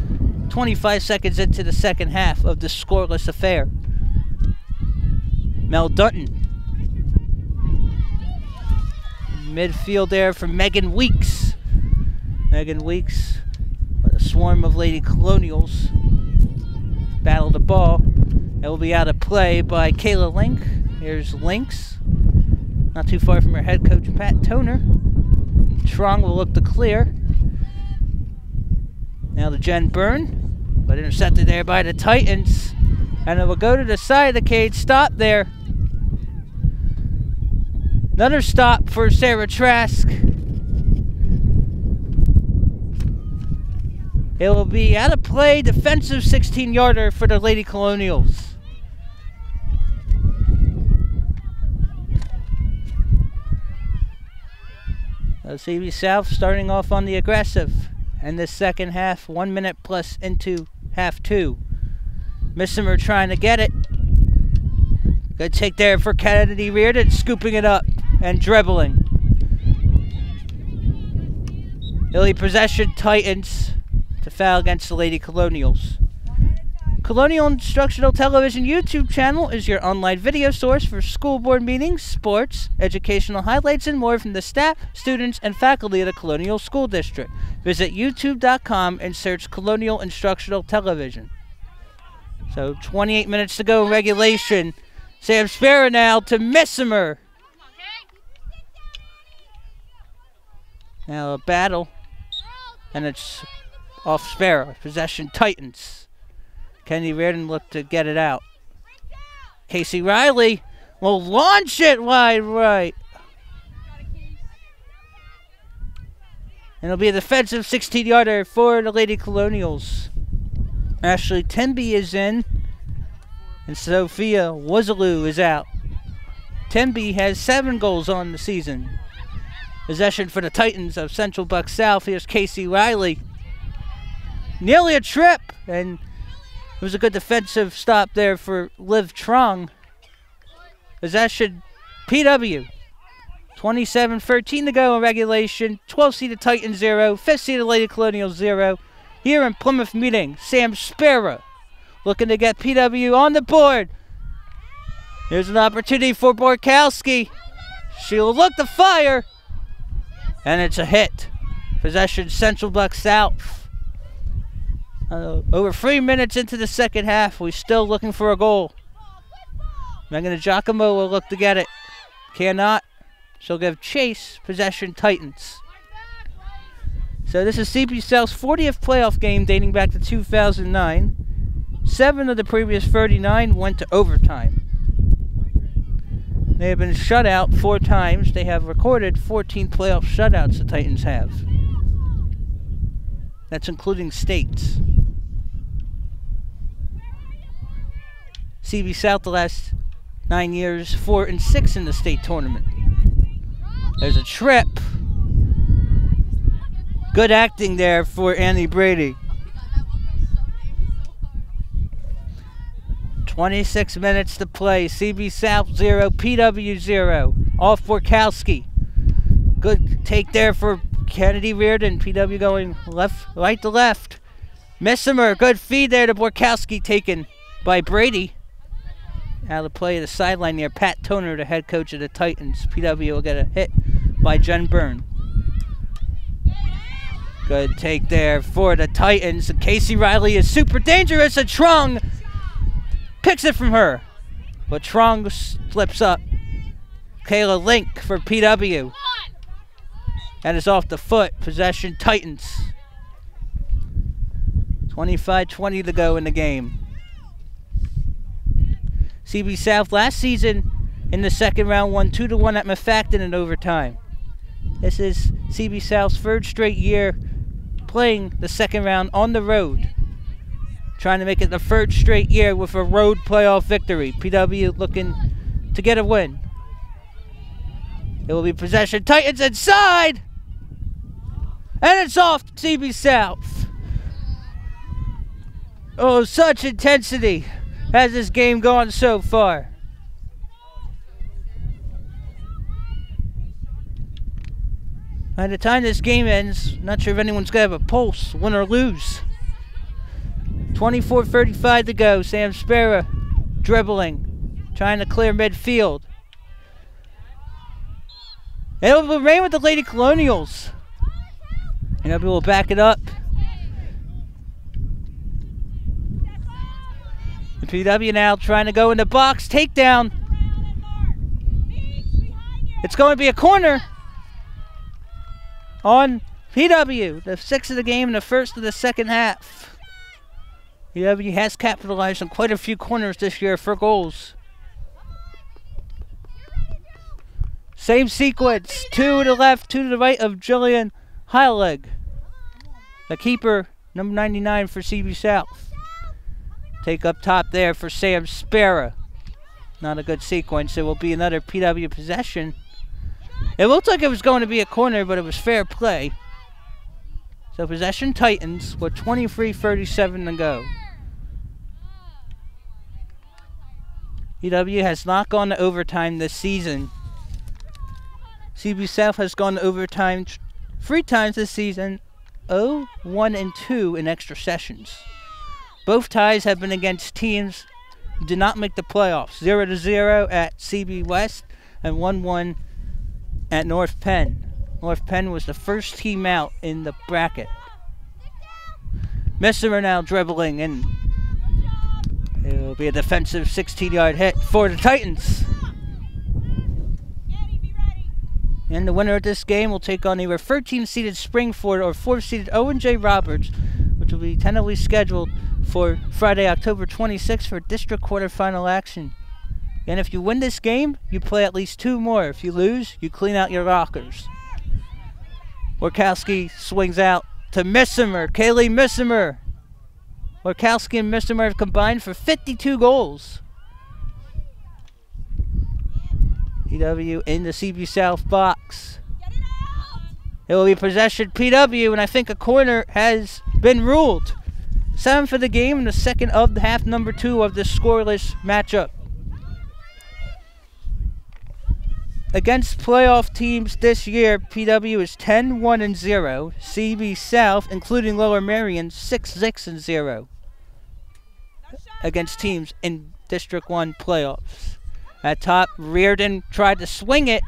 25 seconds into the second half of this scoreless affair. Mel Dutton. Midfield there for Megan Weeks. Megan Weeks with a swarm of Lady Colonials. Battle the ball. It will be out of play by Kayla Link. Here's Lynx. Not too far from her head coach, Pat Toner. Trong will look to clear. Now to Jen Byrne. But intercepted there by the Titans. And it will go to the side of the cage. Stop there. Another stop for Sarah Trask. It will be out of play, defensive 16-yarder for the Lady Colonials. CB South starting off on the aggressive. And this second half, 1 minute plus into half 2. Missimer trying to get it. Good take there for Kennedy Reardon, scooping it up and dribbling. Early possession Titans to foul against the Lady Colonials. Colonial Instructional Television YouTube channel is your online video source for school board meetings, sports, educational highlights, and more from the staff, students, and faculty of the Colonial School District. Visit youtube.com and search Colonial Instructional Television. So 28 minutes to go in regulation. Sam Spera now to Missimer. Now a battle, and it's off Spera. Possession Titans. Kenny Reardon looked to get it out. Casey Riley will launch it wide right. And it'll be a defensive 16-yarder for the Lady Colonials. Ashley Tenby is in, and Sophia Wazaloo is out. Tenby has 7 goals on the season. Possession for the Titans of Central Buck South. Here's Casey Riley. Nearly a trip, and it was a good defensive stop there for Liv Trong. Possession PW. 27-13 to go in regulation. 12-seeded Titans 0. 5th-seeded Lady Colonials 0. Here in Plymouth meeting, Sam Spera looking to get PW on the board. Here's an opportunity for Borkowski. She'll look to fire. And it's a hit. Possession Central Buck South. Over 3 minutes into the second half, we're still looking for a goal. Megan Giacomo will look to get it. Cannot. She'll give chase. Possession Titans. So this is CB South's 40th playoff game dating back to 2009. 7 of the previous 39 went to overtime. They have been shut out 4 times. They have recorded 14 playoff shutouts the Titans have. That's including states. CB South the last 9 years, 4 and 6 in the state tournament. There's a trip. Good acting there for Annie Brady. 26 minutes to play. CB South 0, PW 0. Off Borkowski. Good take there for Kennedy Reardon. PW going right to left. Missimer, good feed there to Borkowski, taken by Brady. Out of play at the sideline near Pat Toner, the head coach of the Titans. PW will get a hit by Jen Byrne. Good take there for the Titans. Casey Riley is super dangerous, and Trong picks it from her. But Trong slips up. Kayla Link for PW. And is off the foot. Possession Titans. 25-20 to go in the game. CB South last season in the second round won 2-1 at Mafacton in overtime. This is CB South's 3rd straight year playing the second round on the road. Trying to make it the 3rd straight year with a road playoff victory. PW looking to get a win. It will be possession Titans inside! And it's off CB South. Oh, such intensity has this game gone so far. By the time this game ends, not sure if anyone's going to have a pulse, win or lose. 24:35 to go. Sam Spera dribbling, trying to clear midfield. And it will remain with the Lady Colonials. And we will back it up. The PW now trying to go in the box. Takedown. It's going to be a corner on PW. The 6th of the game and the 1st of the second half. PW has capitalized on quite a few corners this year for goals. Same sequence. 2 to the left, 2 to the right of Jillian Heilig. The keeper, number 99 for CB South. Take up top there for Sam Spera. Not a good sequence. It will be another PW possession. It looked like it was going to be a corner, but it was fair play. So possession Titans with 23:37 to go. PW has not gone to overtime this season. CB South has gone to overtime 3 times this season. 0, 1, and 2 in extra sessions. Both ties have been against teams who did not make the playoffs. 0-0 at CB West and 1-1 at North Penn. North Penn was the first team out in the bracket. Messemer now dribbling, and it will be a defensive 16-yard hit for the Titans. And the winner of this game will take on either 13-seeded Springford or 4th-seeded Owen J. Roberts, which will be tentatively scheduled for Friday, October 26th for district quarterfinal action. And if you win this game, you play at least 2 more. If you lose, you clean out your lockers. Orkowski swings out to Missimer. Kaylee Missimer. Orkowski and Missimer have combined for 52 goals. PW in the CB South box. It will be possession PW, and I think a corner has been ruled. 7 for the game, and the second of the half, number 2 of this scoreless matchup. Against playoff teams this year, PW is 10-1-0. CB South, including Lower Merion, 6-6-0. Against teams in District 1 playoffs. At top, Reardon tried to swing it.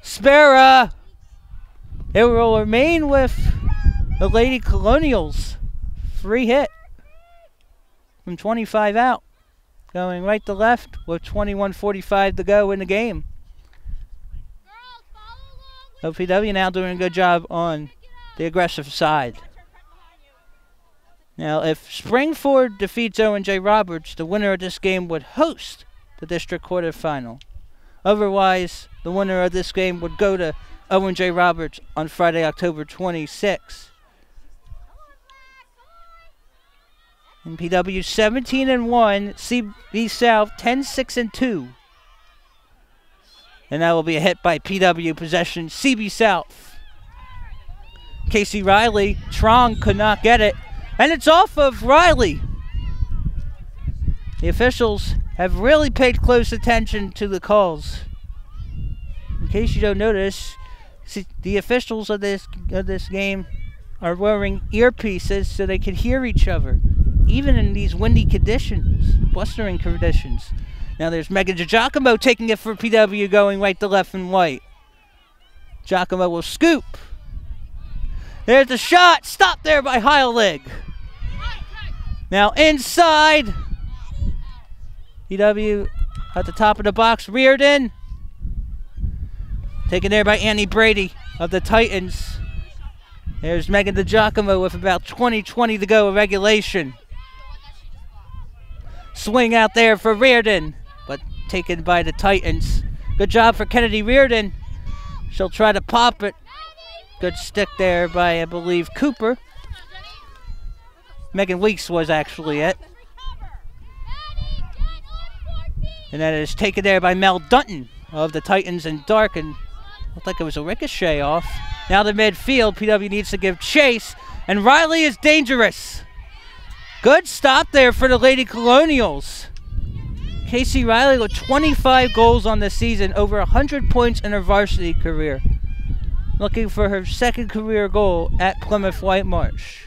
Spera! It will remain with the Lady Colonials. Free hit from 25 out. Going right to left with 21:45 to go in the game. OPW now doing a good job on the aggressive side. Now, if Springford defeats Owen J. Roberts, the winner of this game would host the district quarterfinal. Otherwise, the winner of this game would go to Owen J. Roberts on Friday, October 26th. And PW 17-1, CB South 10-6-2. And that will be a hit by PW possession, CB South. Casey Riley, Trong could not get it. And it's off of Riley. The officials have really paid close attention to the calls. In case you don't notice, the officials of this game are wearing earpieces so they can hear each other, even in these windy conditions, blustering conditions. Now there's Megan Giacomo taking it for PW, going right to left and white. Giacomo will scoop. There's the shot. Stopped there by Heilig. Now inside. PW at the top of the box. Reardon. Taken there by Annie Brady of the Titans. There's Megan DiGiacomo with about 20-20 to go in regulation. Swing out there for Reardon, but taken by the Titans. Good job for Kennedy Reardon. She'll try to pop it. Good stick there by, I believe, Cooper. Megan Weeks was actually it. And that is taken there by Mel Dutton of the Titans in dark, and looked like it was a ricochet off. Now the midfield, PW needs to give chase, and Riley is dangerous. Good stop there for the Lady Colonials. Casey Riley with 25 goals on the season, over 100 points in her varsity career. Looking for her second career goal at Plymouth Whitemarsh.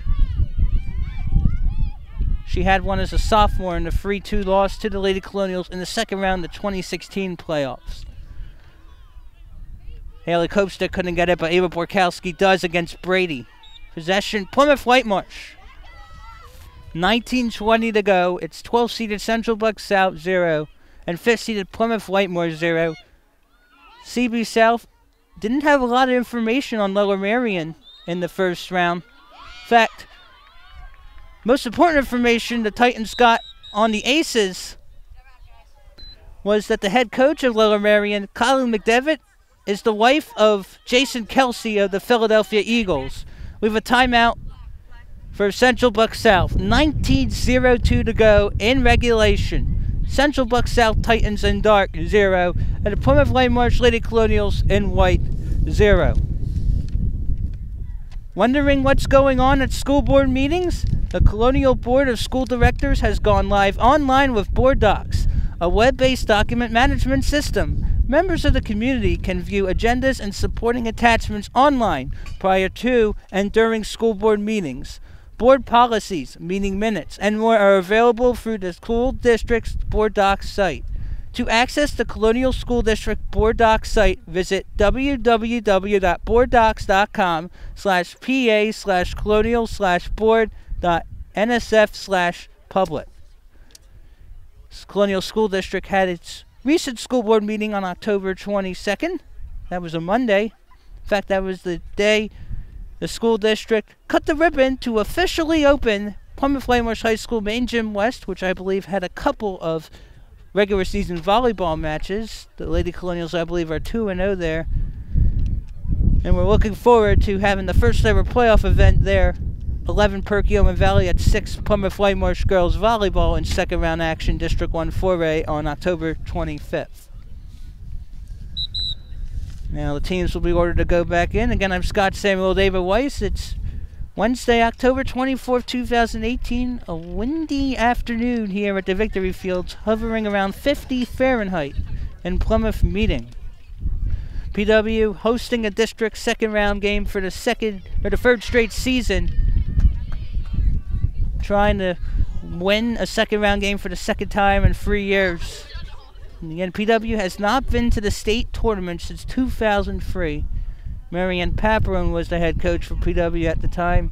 She had one as a sophomore in the 3-2 loss to the Lady Colonials in the second round of the 2016 playoffs. Haley Kopsta couldn't get it, but Ava Borkowski does against Brady. Possession, Plymouth Whitemarsh. 19:20 to go. It's 12-seeded Central Bucks South 0 and 5th-seeded Plymouth Whitemarsh 0. CB South didn't have a lot of information on Lower Merion in the first round. In fact, most important information the Titans got on the Aces was that the head coach of Lower Merion, Colin McDevitt, is the wife of Jason Kelsey of the Philadelphia Eagles. We have a timeout for Central Bucks South. 19:02 to go in regulation. Central Bucks South Titans in dark 0, and the Plymouth Whitemarsh Lady Colonials in white 0. Wondering what's going on at school board meetings? The Colonial Board of School Directors has gone live online with Board Docs, a web-based document management system. Members of the community can view agendas and supporting attachments online prior to and during school board meetings. Board policies, meeting minutes, and more are available through the school district's Board Docs site. To access the Colonial School District Board Docs site, visit www.boarddocs.com/pa/colonial/board.nsf/public. Colonial School District had its recent school board meeting on October 22nd. That was a Monday. In fact, that was the day the school district cut the ribbon to officially open Plymouth Whitemarsh High School Main Gym West, which I believe had a couple of regular season volleyball matches. The Lady Colonials, I believe, are 2-0 there. And we're looking forward to having the first ever playoff event there. 11 Perkiomen Valley at 6 Plymouth Whitemarsh girls volleyball in second round action, District 1 4A on October 25th. Now the teams will be ordered to go back in. Again, I'm Scott Samuel David Weiss. It's Wednesday, October 24th, 2018, a windy afternoon here at the Victory Fields, hovering around 50 Fahrenheit in Plymouth meeting. PW hosting a district second round game for the third straight season, trying to win a second round game for the second time in 3 years. And again, PW has not been to the state tournament since 2003. Marianne Paperon was the head coach for PW at the time.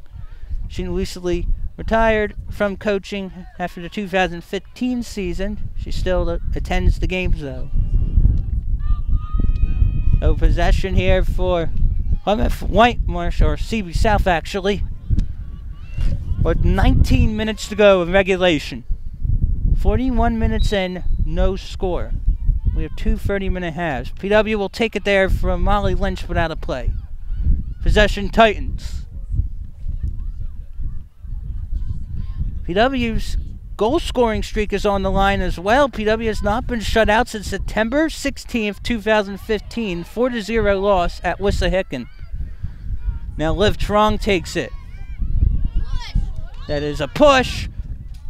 She recently retired from coaching after the 2015 season. She still attends the games though. No possession here for Plymouth Whitemarsh, or CB South actually. With 19 minutes to go in regulation. 41 minutes in, no score. We have two 30-minute halves. PW will take it there from Molly Lynch without a play. Possession Titans. PW's goal-scoring streak is on the line as well. PW has not been shut out since September 16th, 2015. 4-0 loss at Wissahickon. Now Liv Trong takes it. That is a push.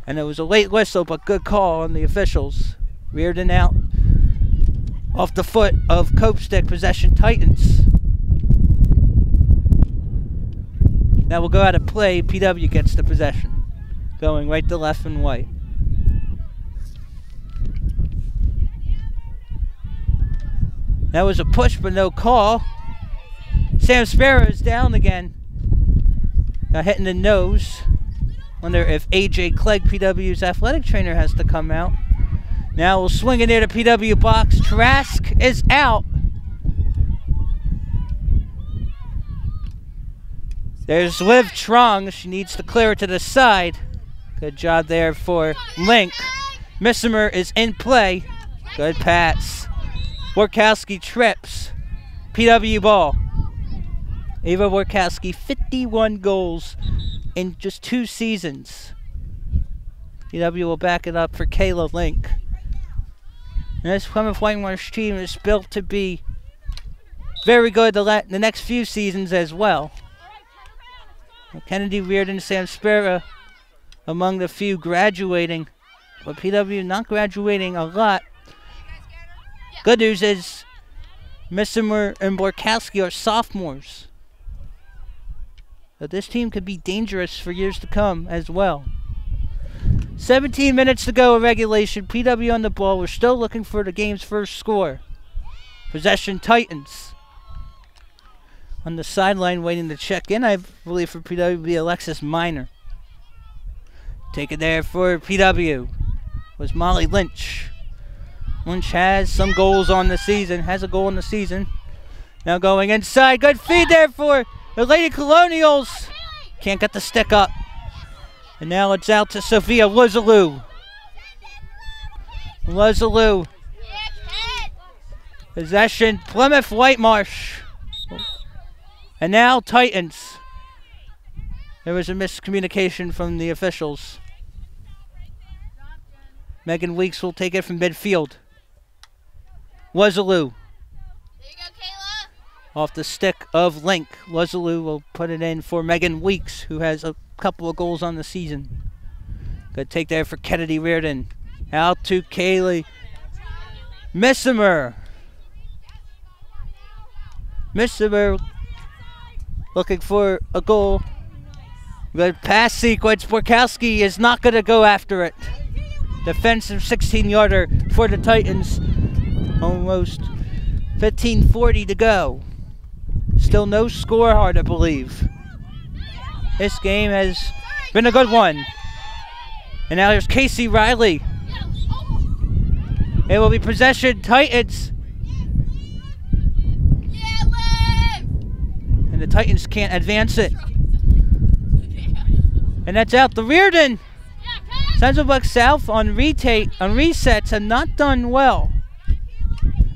And it was a late whistle, but good call on the officials. Reardon out off the foot of Copestick. Possession Titans. Now we'll go out of play. PW gets the possession. Going right to left and white. That was a push, but no call. Sam Sparrow is down again. Hitting the nose. Wonder if AJ Clegg, PW's athletic trainer, has to come out. Now we'll swing it near the PW box. Trask is out. There's Liv Trong. She needs to clear it to the side. Good job there for Link. Missimer is in play. Good pass. Workowski trips. PW ball. Ava Workowski, 51 goals in just 2 seasons. PW will back it up for Kayla Link. And this Plymouth Whitemarsh team is built to be very good the next few seasons as well. Kennedy Reardon, Sam Sparrow among the few graduating, but PW not graduating a lot. Good news is Missimer and Borkowski are sophomores. So this team could be dangerous for years to come as well. 17 minutes to go in regulation. PW on the ball. We're still looking for the game's first score. Possession Titans. On the sideline waiting to check in, I believe, for PW will be Alexis Minor. Take it there for PW. Was Molly Lynch. Lynch has some goals on the season. Has a goal in the season. Now going inside. Good feed there for the Lady Colonials. Can't get the stick up. And now it's out to Sophia Luzaloo. Luzaloo. Possession Plymouth Whitemarsh. And now Titans. There was a miscommunication from the officials. Megan Weeks will take it from midfield. Luzaloo. There you go, Kayla. Off the stick of Link. Luzaloo will put it in for Megan Weeks, who has a couple of goals on the season. Good take there for Kennedy Reardon. Out to Kaylee Missimer. Missimer looking for a goal. Good pass sequence. Borkowski is not going to go after it. Defensive 16-yarder for the Titans. Almost 15:40 to go. Still no score, hard to believe. This game has been a good one. And now there's Casey Riley. It will be possession Titans. And the Titans can't advance it. And that's out to Reardon. Central Bucks South on resets have not done well.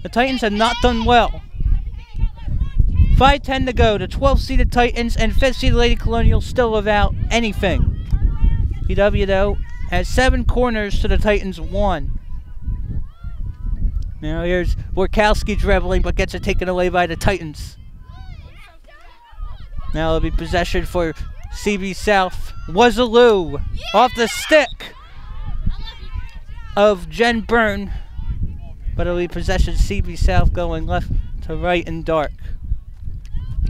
The Titans have not done well. 5:10 to go. The 12th-seeded Titans and 5th-seeded Lady Colonials still without anything. PW, though, has 7 corners to the Titans 1. Now here's Workowski dribbling, but gets it taken away by the Titans. Now it'll be possession for CB South. Wazaloo off the stick of Jen Byrne. But it'll be possession CB South going left to right in dark.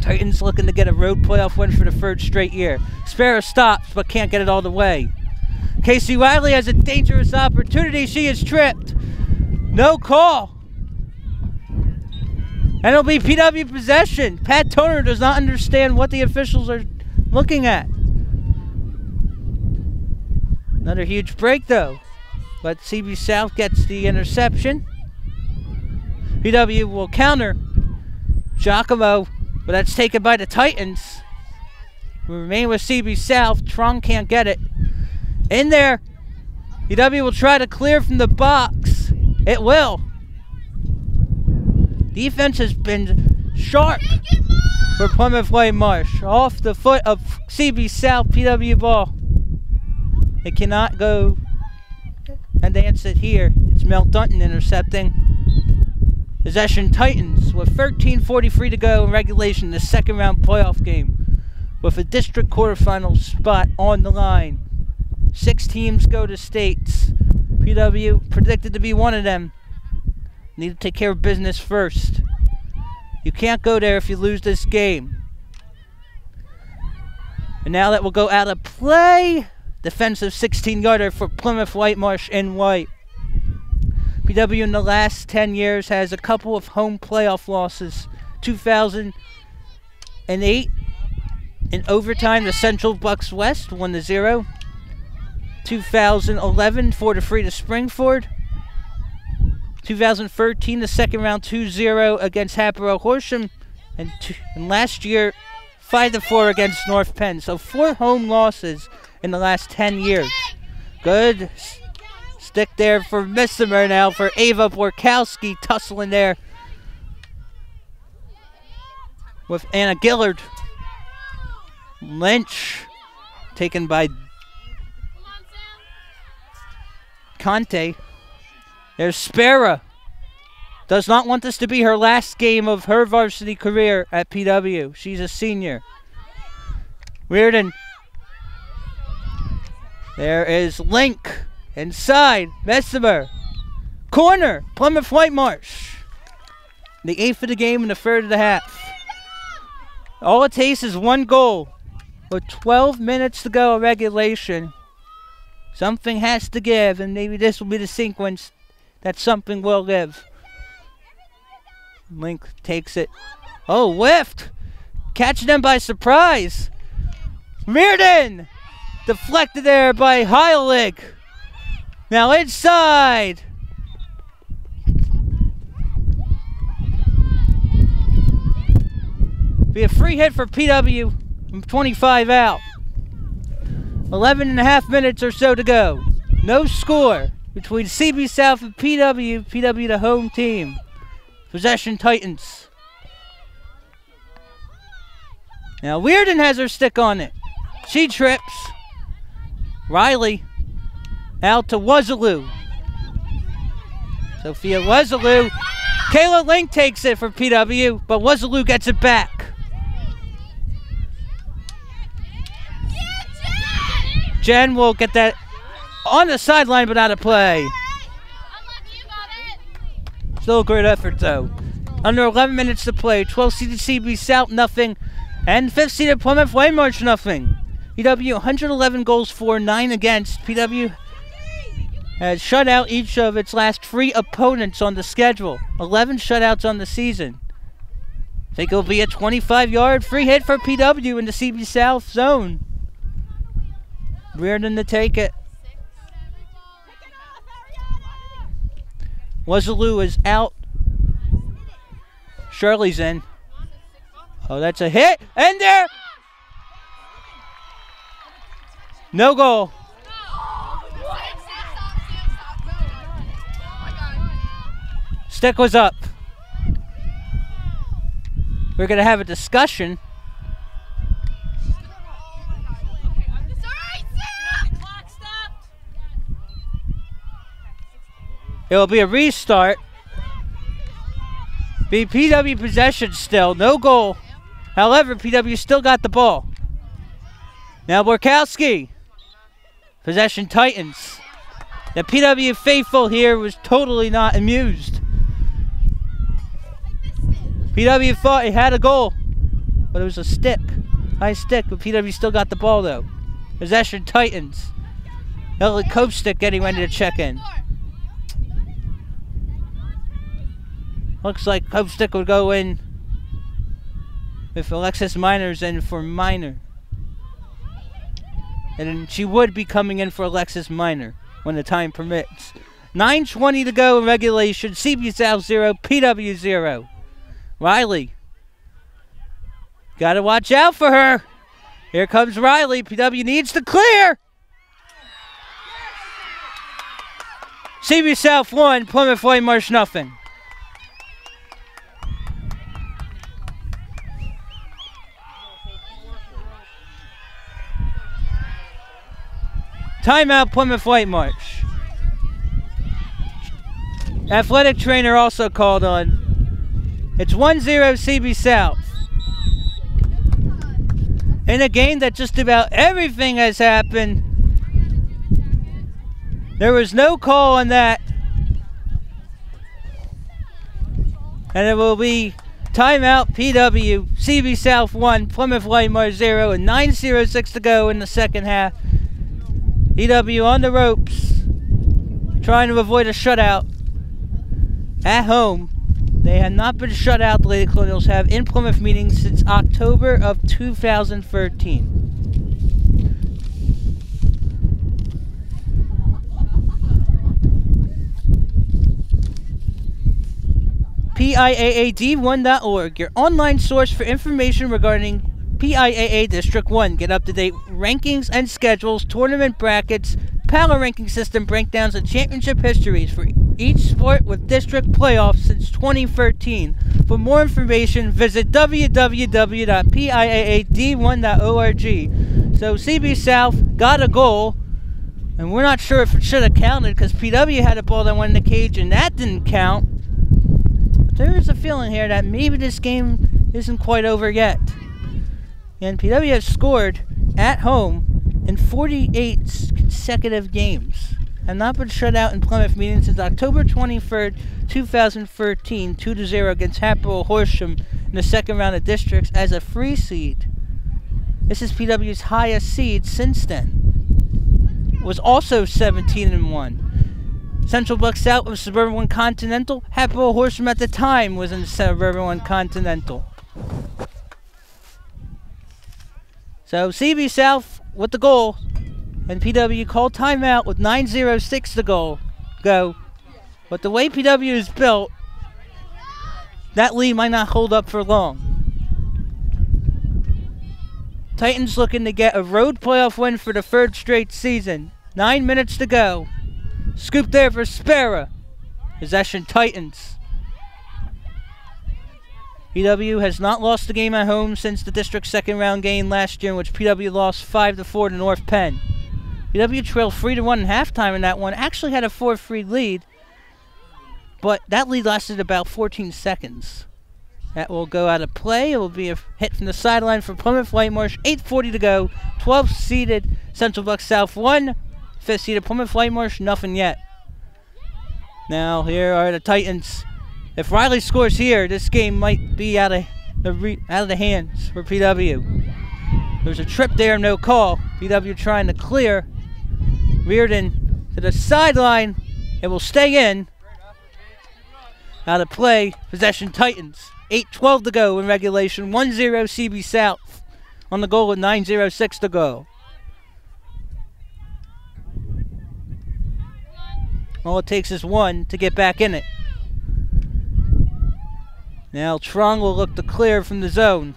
Titans looking to get a road playoff win for the 3rd straight year. Sparrow stops but can't get it all the way. Casey Riley has a dangerous opportunity. She is tripped. No call. And it'll be PW possession. Pat Toner does not understand what the officials are looking at. Another huge break though. But CB South gets the interception. PW will counter. Giacomo, but that's taken by the Titans. We remain with CB South. Trong can't get it. In there. PW will try to clear from the box. It will. Defense has been sharp for Plymouth Whitemarsh. Off the foot of CB South, PW ball. They cannot go and dance it here. It's Mel Dunton intercepting. Possession Titans with 13:43 to go in regulation, the 2nd round playoff game, with a district quarterfinal spot on the line. 6 teams go to states. PW predicted to be one of them. Need to take care of business first. You can't go there if you lose this game. And now that will go out of play. Defensive 16-yarder for Plymouth Whitemarsh in white. PW in the last 10 years has a couple of home playoff losses. 2008 in overtime, the Central Bucks West 1-0. 2011 4-3 to Springford. 2013 the 2nd round 2-0 against Hatboro Horsham, and last year 5-4 against North Penn. So 4 home losses in the last 10 years. Good stick there for Missimer now for Ava Borkowski, tussling there with Anna Gillard. Lynch taken by Conte. There's Sparrow. Does not want this to be her last game of her varsity career at PW. She's a senior. Reardon. There is Link. Inside. Messimer. Corner. Plymouth Whitemarsh. The 8th of the game and the 3rd of the half. All it takes is 1 goal. With 12 minutes to go in regulation. Something has to give, and maybe this will be the sequence that something will live. Link takes it. Oh, whiffed! Catching them by surprise. Reardon! Deflected there by Heilig. Now inside. Be a free hit for PW from 25 out. 11.5 minutes or so to go. No score between CB South and PW. PW the home team. Possession Titans. Now Weirden has her stick on it. She trips. Riley out to Wazaloo. Sophia Wazaloo. Kayla Link takes it for PW, but Wazaloo gets it back. Jen will get that on the sideline but out of play. Still a great effort though. Under 11 minutes to play. 12-seeded CB South nothing, and 5th-seeded Plymouth Whitemarsh nothing. PW 111 goals for, 9 against. PW has shut out each of its last 3 opponents on the schedule. 11 shutouts on the season. I think it'll be a 25-yard free hit for PW in the CB South zone. Reardon to take it. Wazaloo is out. Shirley's in. Oh, that's a hit. And there. No goal. Stick was up. We're going to have a discussion. It will be a restart. Be PW possession still. No goal. However, PW still got the ball. Now Borkowski. Possession Titans. The PW faithful here was totally not amused. PW thought he had a goal, but it was a stick. High stick, but PW still got the ball though. Possession Titans. Elliot Kopstick getting ready to check in. Looks like Kopstick would go in with Alexis Miners in for Miner. And then she would be coming in for Alexis Miner when the time permits. 9:20 to go in regulation. CB South 0, PW 0. Riley. Gotta watch out for her. Here comes Riley. PW needs to clear. CB South 1, Plymouth Whitemarsh nothing. Timeout, Plymouth Whitemarsh. Athletic trainer also called on. It's 1-0 CB South. In a game that just about everything has happened. There was no call on that. And it will be timeout, PW, CB South 1, Plymouth Whitemarsh 0, and 9:06 to go in the second half. PW on the ropes, trying to avoid a shutout at home. They have not been shut out, the Lady Colonials have, in Plymouth meetings since October of 2013. PIAAD1.org, your online source for information regarding PIAA District 1. Get up-to-date rankings and schedules, tournament brackets, power ranking system breakdowns, and championship histories for each sport with district playoffs since 2013. For more information, visit www.piaad1.org. So CB South got a goal, and we're not sure if it should have counted because PW had a ball that went in the cage and that didn't count. But there is a feeling here that maybe this game isn't quite over yet. And PW has scored at home in 48 consecutive games. Have not been shut out in Plymouth meetings since October 23rd, 2013, 2-0 against Hatboro Horsham in the second round of districts as a free seed. This is PW's highest seed since then. It was also 17-1. Central Buck South was Suburban 1 Continental. Hatboro Horsham at the time was in Suburban 1 Continental. So CB South with the goal, and PW called timeout with 9:06 to go. But the way PW is built, that lead might not hold up for long. Titans looking to get a road playoff win for the third straight season. 9 minutes to go. Scoop there for Spera. Possession Titans. PW has not lost a game at home since the district's second round game last year, in which PW lost 5-4 to North Penn. PW trailed 3-1 at halftime in that one. Actually had a 4-3 lead, but that lead lasted about 14 seconds. That will go out of play. It will be a hit from the sideline for Plymouth Whitemarsh. 8:40 to go. 12th seeded Central Buck South 1. 5th seeded Plymouth Whitemarsh nothing yet. Now here are the Titans. If Riley scores here, this game might be out of the hands for PW. There's a trip there, no call. PW trying to clear. Reardon to the sideline. It will stay in. Out of play. Possession Titans. 8:12 to go in regulation. 1-0 CB South on the goal with 9:06 to go. All it takes is one to get back in it. Now Trong will look to clear from the zone.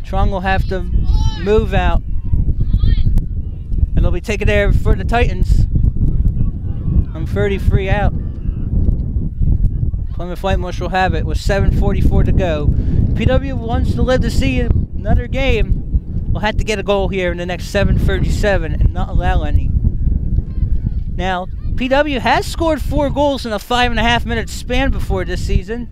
Trong will have to move out. And it'll be taken there for the Titans. I'm 33 out. Plymouth Whitemarsh will have it with 7:44 to go. PW wants to live to see another game. We'll have to get a goal here in the next 7:37 and not allow any. Now, PW has scored 4 goals in a 5.5 minute span before this season.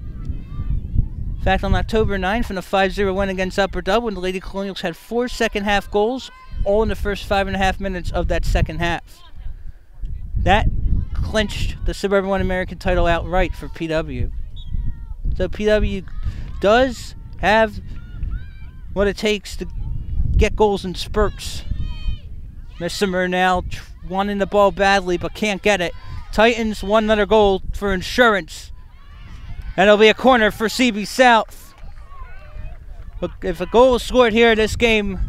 In fact, on October 9th, in a 5-0 win against Upper Dublin, the Lady Colonials had 4 second half goals, all in the first 5.5 minutes of that second half. That clinched the Suburban 1 American title outright for PW. So PW does have what it takes to get goals in spurts. Missimer now wanting the ball badly but can't get it. Titans one another goal for insurance. And it'll be a corner for CB South. But if a goal is scored here, this game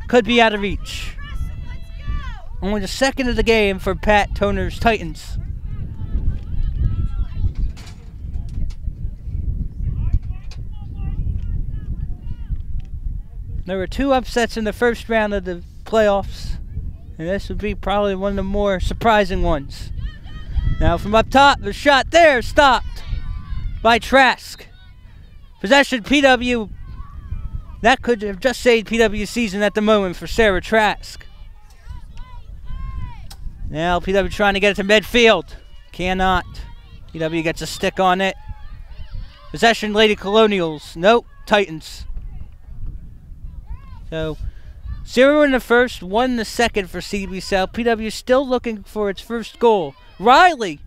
could be out of reach. Only the second of the game for Pat Toner's Titans. There were 2 upsets in the first round of the playoffs, and this would be probably one of the more surprising ones. Now from up top, the shot there stopped by Trask. Possession PW. That could have just saved PW's season at the moment for Sarah Trask. Now PW trying to get it to midfield. Cannot. PW gets a stick on it. Possession Lady Colonials. Nope. Titans. So 0 in the first, 1 in the second for CB South. PW still looking for its first goal. Riley.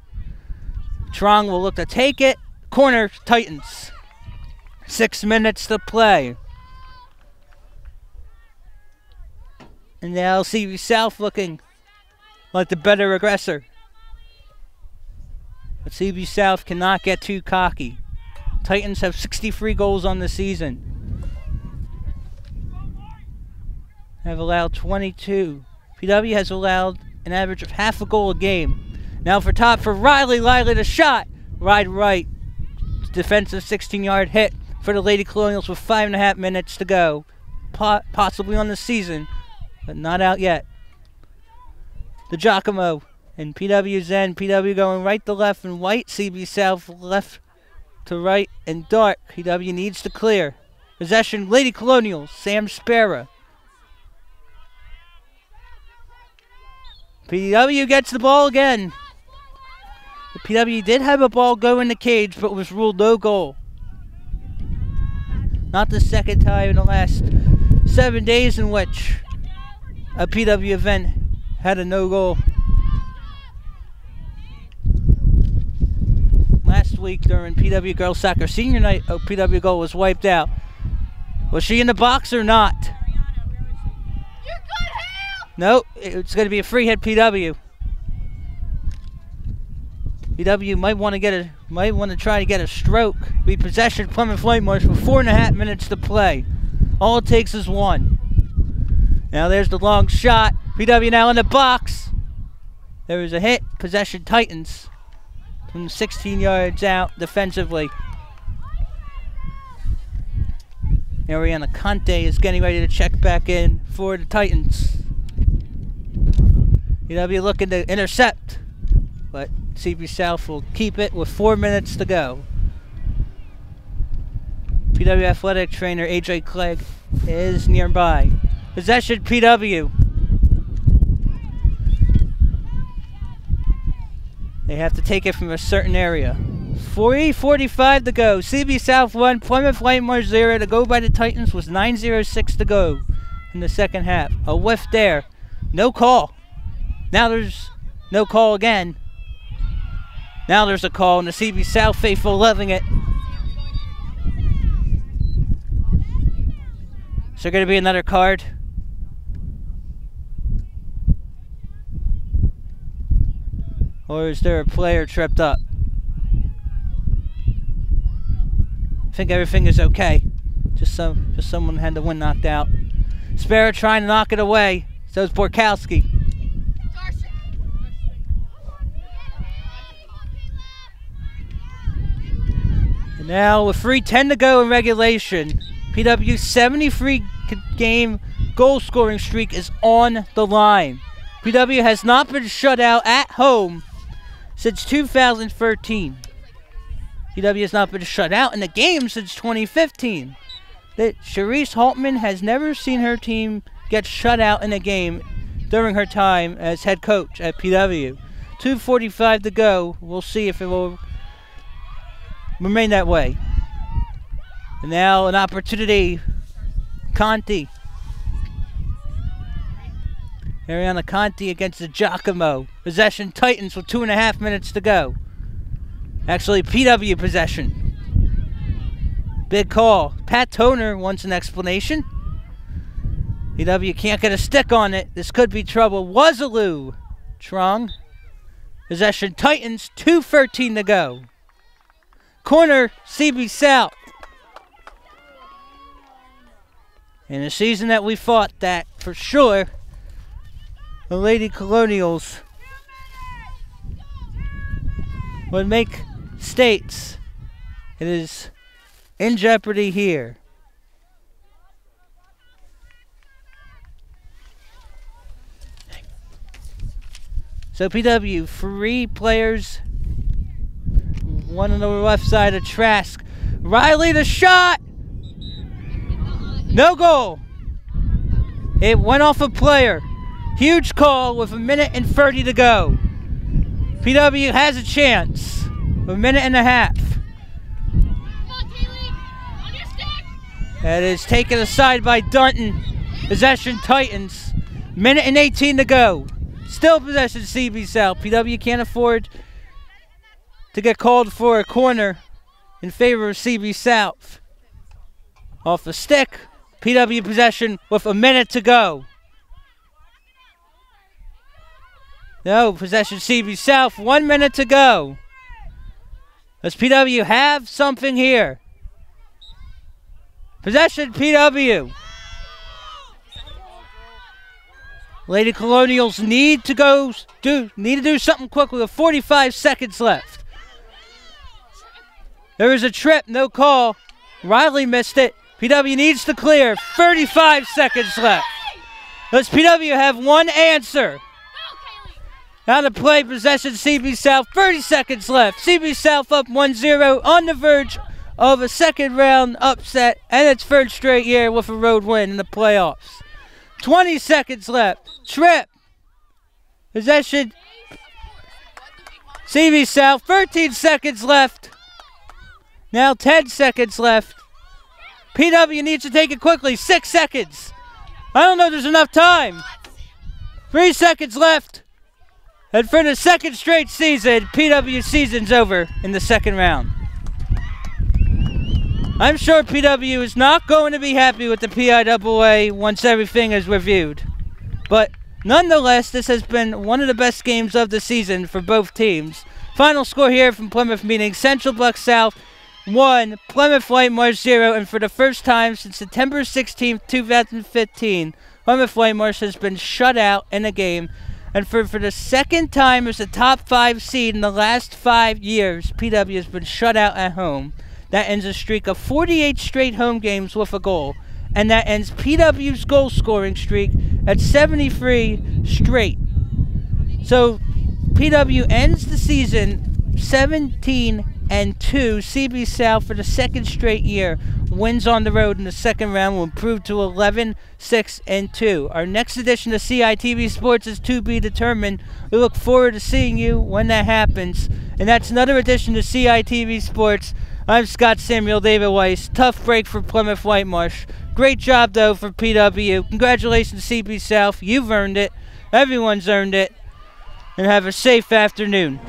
Trong will look to take it. Corner Titans. 6 minutes to play. And now CB South looking like the better aggressor. But CB South cannot get too cocky. Titans have 63 goals on the season. Have allowed 22. PW has allowed an average of half a goal a game. Now for top for Riley. Riley the shot. Right. Defensive 16-yard hit for the Lady Colonials with 5.5 minutes to go. Possibly on the season, but not out yet. The Giacomo and PW's end. PW going right to left and white. CB South left to right and dark. PW needs to clear. Possession Lady Colonials. Sam Spera. PW gets the ball again. The PW did have a ball go in the cage, but was ruled no goal. Not the second time in the last 7 days in which a PW event had a no goal. Last week during PW Girls Soccer Senior Night, a PW goal was wiped out. Was she in the box or not? Nope, it's going to be a free hit PW. PW might want to try to get a stroke. Be possession Plymouth Whitemarsh with 4.5 minutes to play. All it takes is 1. Now there's the long shot. PW now in the box. There was a hit. Possession Titans from 16 yards out defensively. Ariana Conte is getting ready to check back in for the Titans. PW looking to intercept, but CB South will keep it with 4 minutes to go. PW athletic trainer AJ Clegg is nearby. Possession PW. They have to take it from a certain area. 3:45 to go. CB South 1, Plymouth Whitemarsh 0. To go by the Titans was 9:06 to go in the second half. A whiff there. No call. Now there's no call again. Now there's a call, and the CB South faithful loving it. Is there going to be another card? Or is there a player tripped up? I think everything is okay. Just someone had the wind knocked out. Spera trying to knock it away. So is Borkowski. And now with 3:10 to go in regulation, PW's 73 game goal scoring streak is on the line. PW has not been shut out at home since 2013. PW has not been shut out in the game since 2015. Charisse Haltman has never seen her team get shut out in a game during her time as head coach at PW. 2:45 to go. We'll see if it will remain that way. And now an opportunity. Conti. Ariana Conti against the Giacomo. Possession Titans with 2.5 minutes to go. Actually, PW possession. Big call. Pat Toner wants an explanation. PW can't get a stick on it. This could be trouble. Wazaloo. Trong. Possession Titans. 2:13 to go. Corner CB South. In a season that we fought that for sure, the Lady Colonials would make states. It is in jeopardy here. So PW, 3 players. One on the left side of Trask. Riley the shot! No goal. It went off a player. Huge call with 1:30 to go. PW has a chance. 1.5 minutes. That is taken aside by Dunton. Possession Titans. 1:18 to go. Still possession CB South. PW can't afford to get called for a corner in favor of CB South. Off the stick. PW possession with 1 minute to go. No, possession CB South. 1 minute to go. Does PW have something here? Possession PW. Lady Colonials need to do something quickly with 45 seconds left. There is a trip, no call. Riley missed it. PW needs to clear. 35 seconds left. Does PW have one answer? Out of play, possession CB South. 30 seconds left. CB South up 1-0 on the verge of a second round upset and its third straight year with a road win in the playoffs. 20 seconds left. Trip. Possession CB South. 13 seconds left. Now 10 seconds left. PW needs to take it quickly. 6 seconds. I don't know if there's enough time. 3 seconds left. And for the second straight season, PW season's over in the second round. I'm sure PW is not going to be happy with the PIAA once everything is reviewed. But nonetheless, this has been one of the best games of the season for both teams. Final score here from Plymouth meeting Central Buck South 1, Plymouth Whitemarsh 0, and for the first time since September 16th, 2015, Plymouth Whitemarsh has been shut out in a game. And for the second time as a top 5 seed in the last 5 years, PW has been shut out at home. That ends a streak of 48 straight home games with a goal. And that ends PW's goal scoring streak at 73 straight. So PW ends the season 17-2. CB South for the second straight year wins on the road in the second round will improve to 11-6-2. Our next edition of CITV Sports is to be determined. We look forward to seeing you when that happens. And that's another edition of CITV Sports. I'm Scott Samuel David Weiss. Tough break for Plymouth Whitemarsh. Great job though for PW. Congratulations CB South. You've earned it. Everyone's earned it. And have a safe afternoon.